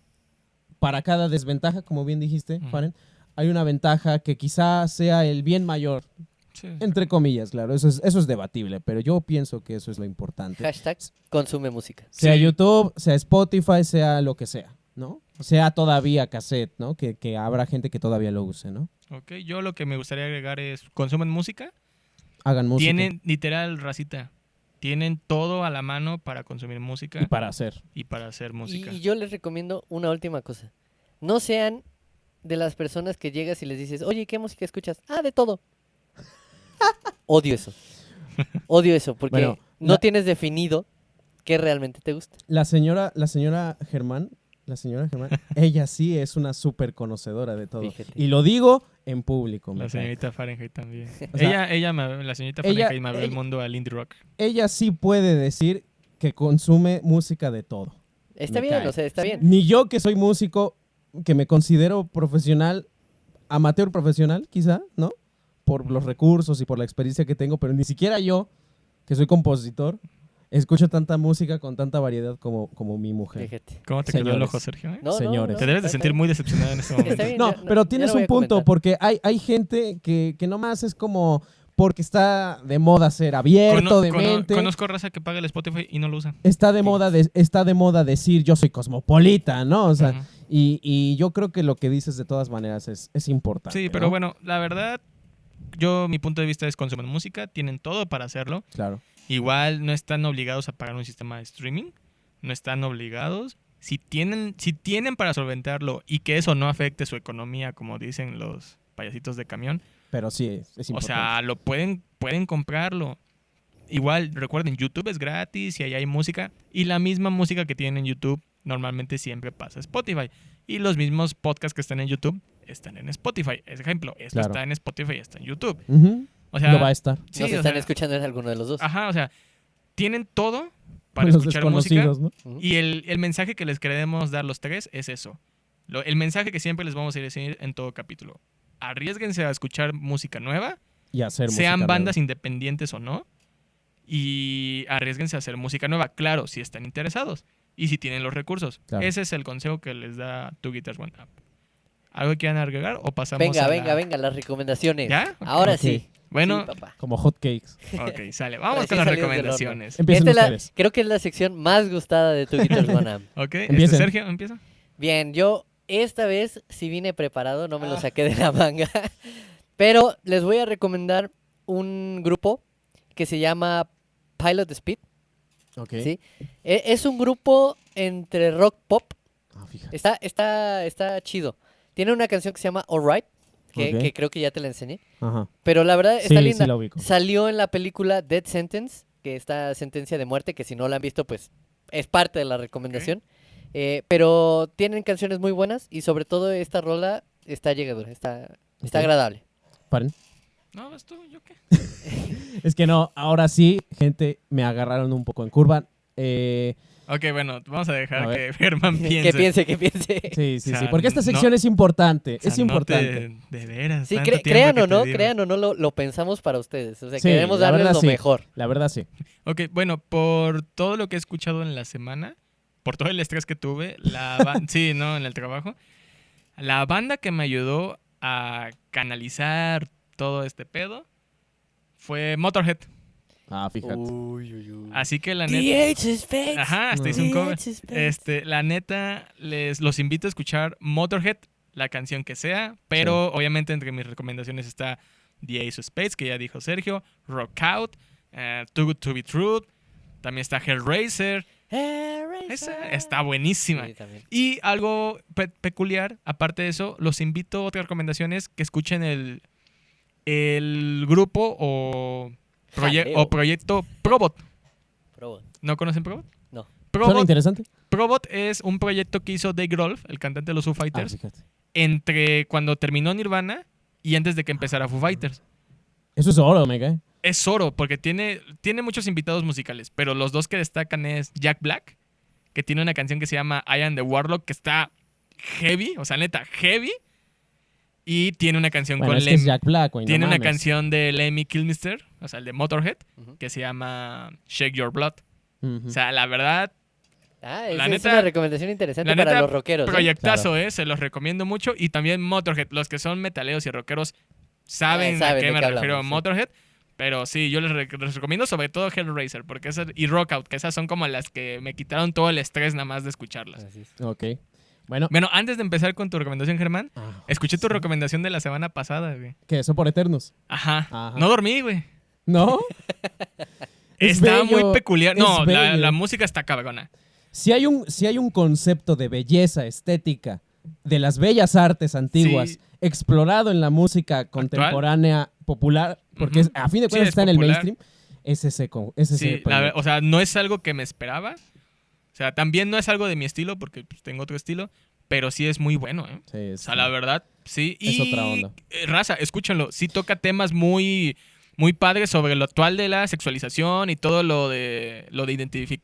para cada desventaja, como bien dijiste, Ujú. Faren, hay una ventaja que quizá sea el bien mayor, Sí. entre comillas, claro, eso es debatible, pero yo pienso que eso es lo importante. Hashtag consume música. Sea Sí. YouTube, sea Spotify, sea lo que sea, ¿no? Sea todavía cassette, ¿no? Que habrá gente que todavía lo use, ¿no? Ok, yo lo que me gustaría agregar es, consumen música, Hagan música. tienen literal racita, tienen todo a la mano para consumir música Y para hacer. y para hacer música. Y yo les recomiendo una última cosa. No sean de las personas que llegas y les dices, oye, ¿qué música escuchas? Ah, de todo. Odio eso. Odio eso, porque Bueno, no la- tienes definido qué realmente te gusta. La señora Germán, ella sí es una súper conocedora de todo. Fíjate. Y lo digo en público. La me cae. señorita Fahrenheit también. O sea, La señorita ella- Fahrenheit me abrió el ella- mundo al indie rock. Ella sí puede decir que consume música de todo. Está Me bien, cae. o sea, está bien. Ni yo que soy músico, que me considero profesional, amateur profesional, quizá, ¿no? Por los recursos y por la experiencia que tengo, pero ni siquiera yo, que soy compositor, escucho tanta música con tanta variedad como mi mujer. Fíjate. ¿Cómo te quedó el Señores. ojo, Sergio? No, Señores. Te debes de está sentir bien. muy decepcionado en este momento. Está bien, No, ya pero ya tienes lo voy un a punto, comentar. porque hay gente que nomás es como porque está de moda ser abierto de mente. Conozco raza que paga el Spotify y no lo usa. Está de Sí. moda decir yo soy cosmopolita, ¿no? O sea, Ujú. y yo creo que lo que dices de todas maneras es importante. Sí, pero ¿no? bueno, la verdad, mi punto de vista es consumen música, tienen todo para hacerlo. Claro. Igual no están obligados a pagar un sistema de streaming, no están obligados. Si tienen para solventarlo y que eso no afecte su economía, como dicen los payasitos de camión, Pero sí, es o importante. sea, lo pueden comprarlo. Igual, recuerden, YouTube es gratis y ahí hay música. Y la misma música que tienen en YouTube normalmente siempre pasa a Spotify. Y los mismos podcasts que están en YouTube están en Spotify. Es ejemplo, esto Claro. está en Spotify y está en YouTube. Ujú. O sea, Lo va a estar. sí, Nos o están sea, escuchando en alguno de los dos. ajá, o sea, tienen todo para Los escuchar música. desconocidos, ¿no? Ujú. Y el mensaje que les queremos dar los tres es eso. El mensaje que siempre les vamos a decir en todo capítulo. Arriésguense a escuchar música nueva, Y hacer sean música bandas independientes o no, y arriésguense a hacer música nueva, claro, si están interesados y si tienen los recursos. Claro. Ese es el consejo que les da Two Guitars One Up. ¿Algo que quieran agregar o pasamos Venga, a la- venga, las recomendaciones. ¿Ya? Ok. Ahora Ok. sí. Bueno, Sí, papá. Como hot cakes. ok, sale. Vamos Recién con las salidos del horno. recomendaciones. Empiecen Esta es ustedes. creo que es la sección más gustada de Tu Guitars One Up. Ok, Empiecen. Sergio, empieza. Bien, yo esta vez sí vine preparado, no me lo saqué de la manga. Pero les voy a recomendar un grupo que se llama Pilot Speed. Ok. ¿Sí? Es un grupo entre rock pop. Ah, fíjate. Está chido. Tiene una canción que se llama Alright, Ok. que creo que ya te la enseñé. Ajá. Pero la verdad está Sí, linda. sí la ubico. Salió en la película Death Sentence, que está sentencia de muerte, que si no la han visto, pues es parte de la recomendación. Pero tienen canciones muy buenas y sobre todo esta rola está llegadora, está Ok. agradable. Paren. No, vas tú, ¿yo qué? Es que no, ahora sí, gente, me agarraron un poco en curva. Ok, bueno, vamos a A dejar ver. que Germán piense. Que piense. Sí, sí, O sí, sea, porque esta no- sección es importante, O sea, es importante. no de veras. Sí, tanto tiempo crean que o te no, digo. crean o no, lo pensamos para ustedes. O sea, Sí, queremos la darles verdad lo sí. mejor. La verdad sí. Ok, bueno, por todo lo que he escuchado en la semana, por todo el estrés que tuve, sí, ¿no? En el trabajo, la banda que me ayudó a canalizar todo este pedo fue Motorhead. Ah, fíjate. Así que la neta... DH Space. Ajá, hasta hice un cover. DH Space. La neta, los invito a escuchar Motorhead, la canción que sea, pero obviamente entre mis recomendaciones está The Ace of Spades, que ya dijo Sergio, Rock Out, Too Good to Be True, también está Hellraiser, esa está buenísima. Sí, también. Y algo peculiar, aparte de eso, los invito a otras recomendaciones que escuchen el grupo o Jaleo. proyecto Probot. Probo. ¿No conocen Probot? No. Suena Probot interesante. Probot es un proyecto que hizo Dave Grohl, el cantante de los Foo Ah, Fighters, fíjate. entre cuando terminó Nirvana y antes de que empezara Foo Fighters. Eso es oro, me cae. Es oro, porque tiene muchos invitados musicales, pero los dos que destacan es Jack Black, que tiene una canción que se llama I Am the Warlock, que está heavy, o sea, neta, heavy. Y tiene una canción Bueno, con es que es Jack Black, güey. no tiene una mames. canción de Lemmy Kilmister, o sea, el de Motorhead, Ujú. que se llama Shake Your Blood. Ujú. O sea, la verdad, Ah, La esa es neta- una recomendación interesante la para neta, los rockeros. ¿eh? proyectazo, se los recomiendo mucho. Y también Motorhead, los que son metaleros y rockeros saben a saben qué de me qué refiero hablamos, sí. Motorhead. Pero sí, yo les recomiendo sobre todo Hellraiser porque y Rock Out, que esas son como las que me quitaron todo el estrés nada más de escucharlas. Así es. Ok. Bueno. Bueno, antes de empezar con tu recomendación, Germán, Ah, escuché tu sí. recomendación de la semana pasada, güey. ¿Qué? ¿Eso por Eternos? Ajá. Ajá. No dormí, güey. ¿No? Es Está bello, muy peculiar. No, es bello. la música está cabrona. Si hay un concepto de belleza estética de las bellas artes antiguas Sí. explorado en la música contemporánea popular, porque Ujú. a fin de Sí, cuentas es está en el popular. mainstream, es ese. Es ese Sí, proyecto. o sea, no es algo que me esperaba. O sea, también no es algo de mi estilo porque pues, tengo otro estilo, pero sí es muy bueno, ¿eh? Sí, O sea, la verdad, sí. Es Y, otra onda. raza, escúchenlo. Sí toca temas muy, muy padre sobre lo actual de la sexualización y todo lo de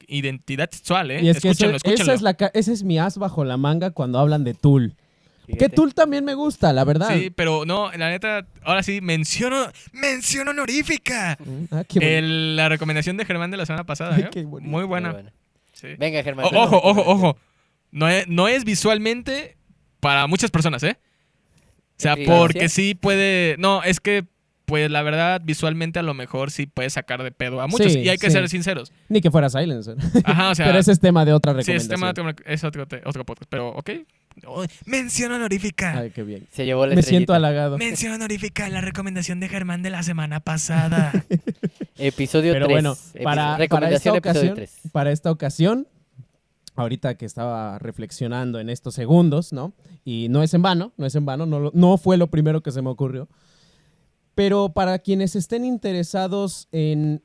identidad sexual, ¿eh? Y es que Escúchenlo, escúchenlo. ese es mi as bajo la manga cuando hablan de Tool. Que Fíjate. Tool también me gusta, la verdad. Sí, pero no, la neta, ahora sí, mención honorífica. Qué bonito. La recomendación de Germán de la semana pasada, Ay, ¿eh? qué bonito. Muy Muy buena. bueno. Sí. Venga, Germán. Ojo. No es visualmente para muchas personas, ¿eh? O sea, ¿Experiencia? porque sí puede... No, es que, pues, la verdad, visualmente a lo mejor sí puede sacar de pedo a muchos. Sí, Y hay que sí. ser sinceros. Ni que fuera Silencer. Ajá, o sea... Pero ese es tema de otra sí, es recomendación. tema es otro podcast. Pero, ok. Oh, mención honorífica. Ay, qué bien. Se llevó la Me siento estrellita. halagado. Mención honorífica, la recomendación de Germán de la semana pasada. Episodio 3. Pero bueno, para recomendación esta episodio ocasión, 3. para esta ocasión, ahorita que estaba reflexionando en estos segundos, ¿no? Y no es en vano, no fue lo primero que se me ocurrió. Pero para quienes estén interesados en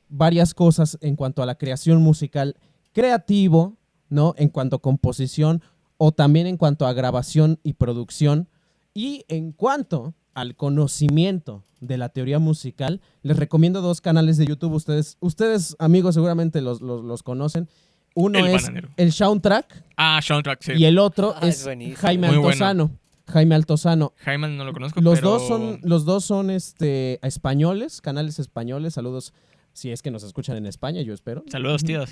varias cosas en cuanto a la creación musical, creativo, ¿no? En cuanto a composición o también en cuanto a grabación y producción y en cuanto al conocimiento de la teoría musical, les recomiendo 2 canales de YouTube. Ustedes amigos, seguramente los conocen. Uno El es Bananero. el Soundtrack Soundtrack, sí. y el otro Ah, es es buenísimo. Jaime Muy bueno. Altozano. Jaime Altozano. Jaime no lo conozco, Los pero... dos son españoles, canales españoles. Saludos si es que nos escuchan en España, yo espero. Saludos, tíos.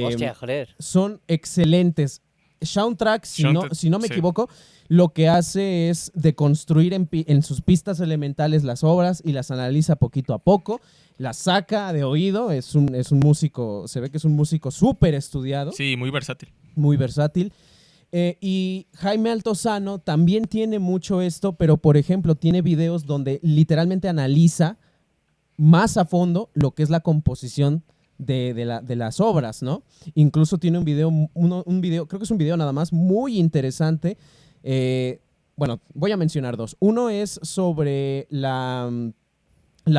Hostia, joder. Son excelentes. Soundtrack, si no me sí. equivoco, lo que hace es deconstruir en sus pistas elementales las obras y las analiza poquito a poco, las saca de oído, es un músico, se ve que es un músico súper estudiado, Sí, muy versátil. muy versátil. Y Jaime Altozano también tiene mucho esto, pero por ejemplo tiene videos donde literalmente analiza más a fondo lo que es la composición de las obras, ¿no? Incluso tiene un video, creo que es un video nada más, muy interesante. Bueno, voy a mencionar 2. Uno es sobre la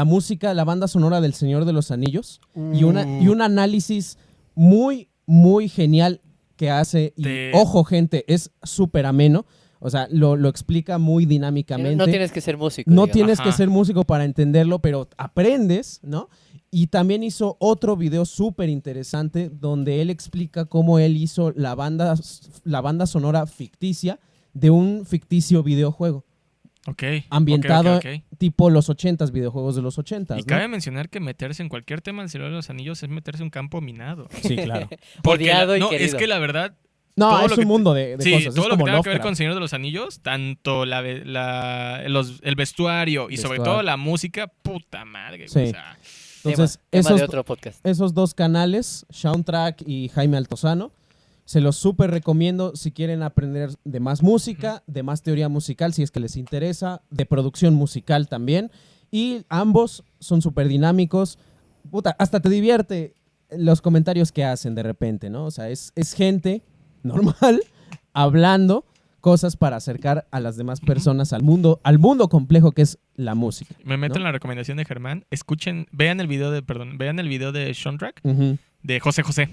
música, la banda sonora del Señor de los Anillos y un análisis muy, muy genial que hace. Y, ojo, gente, es súper ameno. O sea, lo explica muy dinámicamente. No tienes que ser músico. No digamos. tienes Ajá. que ser músico para entenderlo, pero aprendes, ¿no? Y también hizo otro video súper interesante donde él explica cómo él hizo la banda sonora ficticia de un ficticio videojuego. Ok. Ambientado ok. tipo los 80s, videojuegos de los 80s, Y ¿no? cabe mencionar que meterse en cualquier tema del Señor de los Anillos es meterse en un campo minado. Sí, claro. Porque Odiado y no, querido. es que la verdad, No, Todo es lo un que- mundo de sí, cosas. todo Es lo que como tenga que ver Lovecraft. con Señor de los Anillos, tanto el vestuario y sobre Vestuario. todo la música, puta madre. Sí. O sea, Entonces, tema de esos, otro podcast. esos 2 canales, Soundtrack y Jaime Altozano, se los súper recomiendo si quieren aprender de más música, de más teoría musical, si es que les interesa, de producción musical también. Y ambos son súper dinámicos. Puta, hasta te divierte los comentarios que hacen de repente, ¿no? O sea, es gente normal hablando cosas para acercar a las demás personas al mundo complejo que es la música. me meto ¿no? en la recomendación de Germán. Vean el video de Soundtrack Ujú. de José José,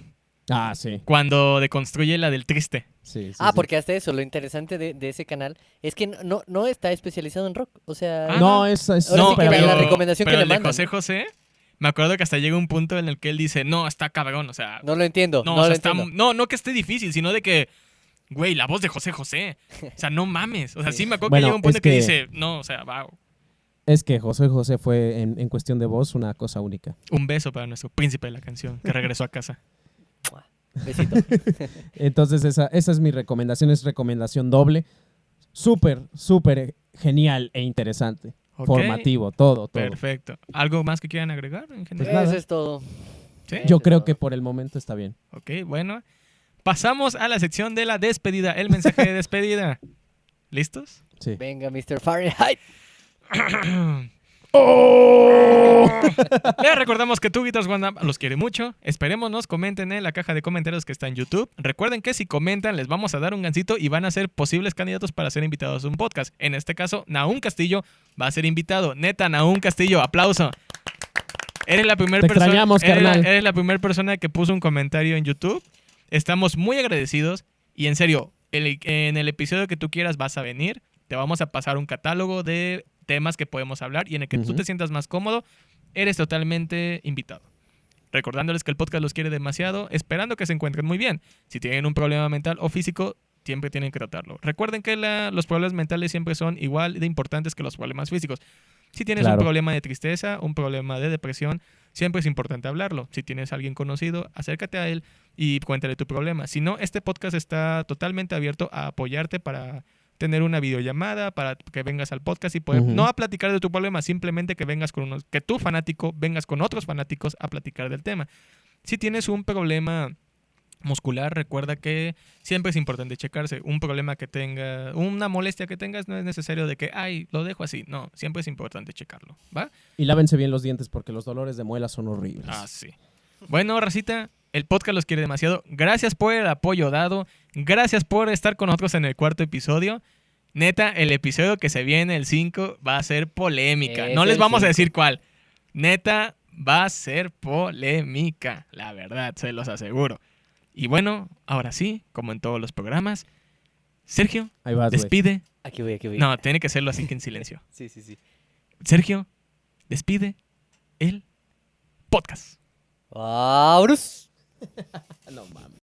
Ah, sí. cuando deconstruye la del triste. Sí, sí, Ah, sí. porque hasta eso, lo interesante de ese canal es que no está especializado en rock. O sea, Ah, No, es Ahora sí súper que abierto. la recomendación pero que le el de mandan. José José, me acuerdo que hasta llega un punto en el que él dice, no, está cabrón, o sea, no lo entiendo. no, No, o sea, lo está, entiendo. no que esté difícil, sino de que, güey, la voz de José José, o sea, no mames, o sea, sí me acuerdo Bueno, que llega un punto es que que- dice, no, o sea, wow, Es que José José fue, en cuestión de voz, una cosa única. un beso para nuestro príncipe de la canción, que regresó a casa. Besito. Entonces, esa es mi recomendación, es recomendación doble. Súper, súper genial e interesante. Ok, Formativo, todo. Perfecto. ¿Algo más que quieran agregar en Pues general? nada. Eso es todo. ¿Sí? Yo Eso creo es que todo. por el momento está bien. Ok, bueno. Pasamos a la sección de la despedida, el mensaje de despedida. ¿Listos? Sí. Venga, Mr. Fahrenheit. Les recordamos que Guitars One Up los quiere mucho. Esperemos nos comenten en la caja de comentarios que está en YouTube. Recuerden que si comentan les vamos a dar un gancito y van a ser posibles candidatos para ser invitados a un podcast. En este caso, Nahum Castillo va a ser invitado. Neta, Nahum Castillo, aplauso. Eres la primera Te extrañamos, carnal. Eres la primera persona que puso un comentario en YouTube. Estamos muy agradecidos y en serio, en el episodio que tú quieras vas a venir. te vamos a pasar un catálogo de temas que podemos hablar y en el que tú te sientas más cómodo, eres totalmente invitado. Recordándoles que el podcast los quiere demasiado, esperando que se encuentren muy bien. Si tienen un problema mental o físico, siempre tienen que tratarlo. Recuerden que los problemas mentales siempre son igual de importantes que los problemas físicos. Si tienes un problema de tristeza, un problema de depresión, siempre es importante hablarlo. Si tienes a alguien conocido, acércate a él y cuéntale tu problema. Si no, este podcast está totalmente abierto a apoyarte para tener una videollamada, para que vengas al podcast y poder, no a platicar de tu problema, simplemente que vengas que tú fanático vengas con otros fanáticos a platicar del tema. Si tienes un problema muscular, recuerda que siempre es importante checarse. Un problema que tenga, una molestia que tengas, no es necesario de que, ay, lo dejo así. No, siempre es importante checarlo, ¿va? Y lávense bien los dientes porque los dolores de muelas son horribles. Ah, sí. Bueno, racita, el podcast los quiere demasiado. Gracias por el apoyo dado. Gracias por estar con nosotros en el 4º episodio. Neta, el episodio que se viene, el 5, va a ser polémica. No les vamos a decir cuál. Neta, va a ser polémica. La verdad, se los aseguro. Y bueno, ahora sí, como en todos los programas, Sergio, ahí vas, despide. Aquí voy. No, tiene que hacerlo así que en silencio. Sí. Sergio, despide el podcast. ¡Vámonos! No mames.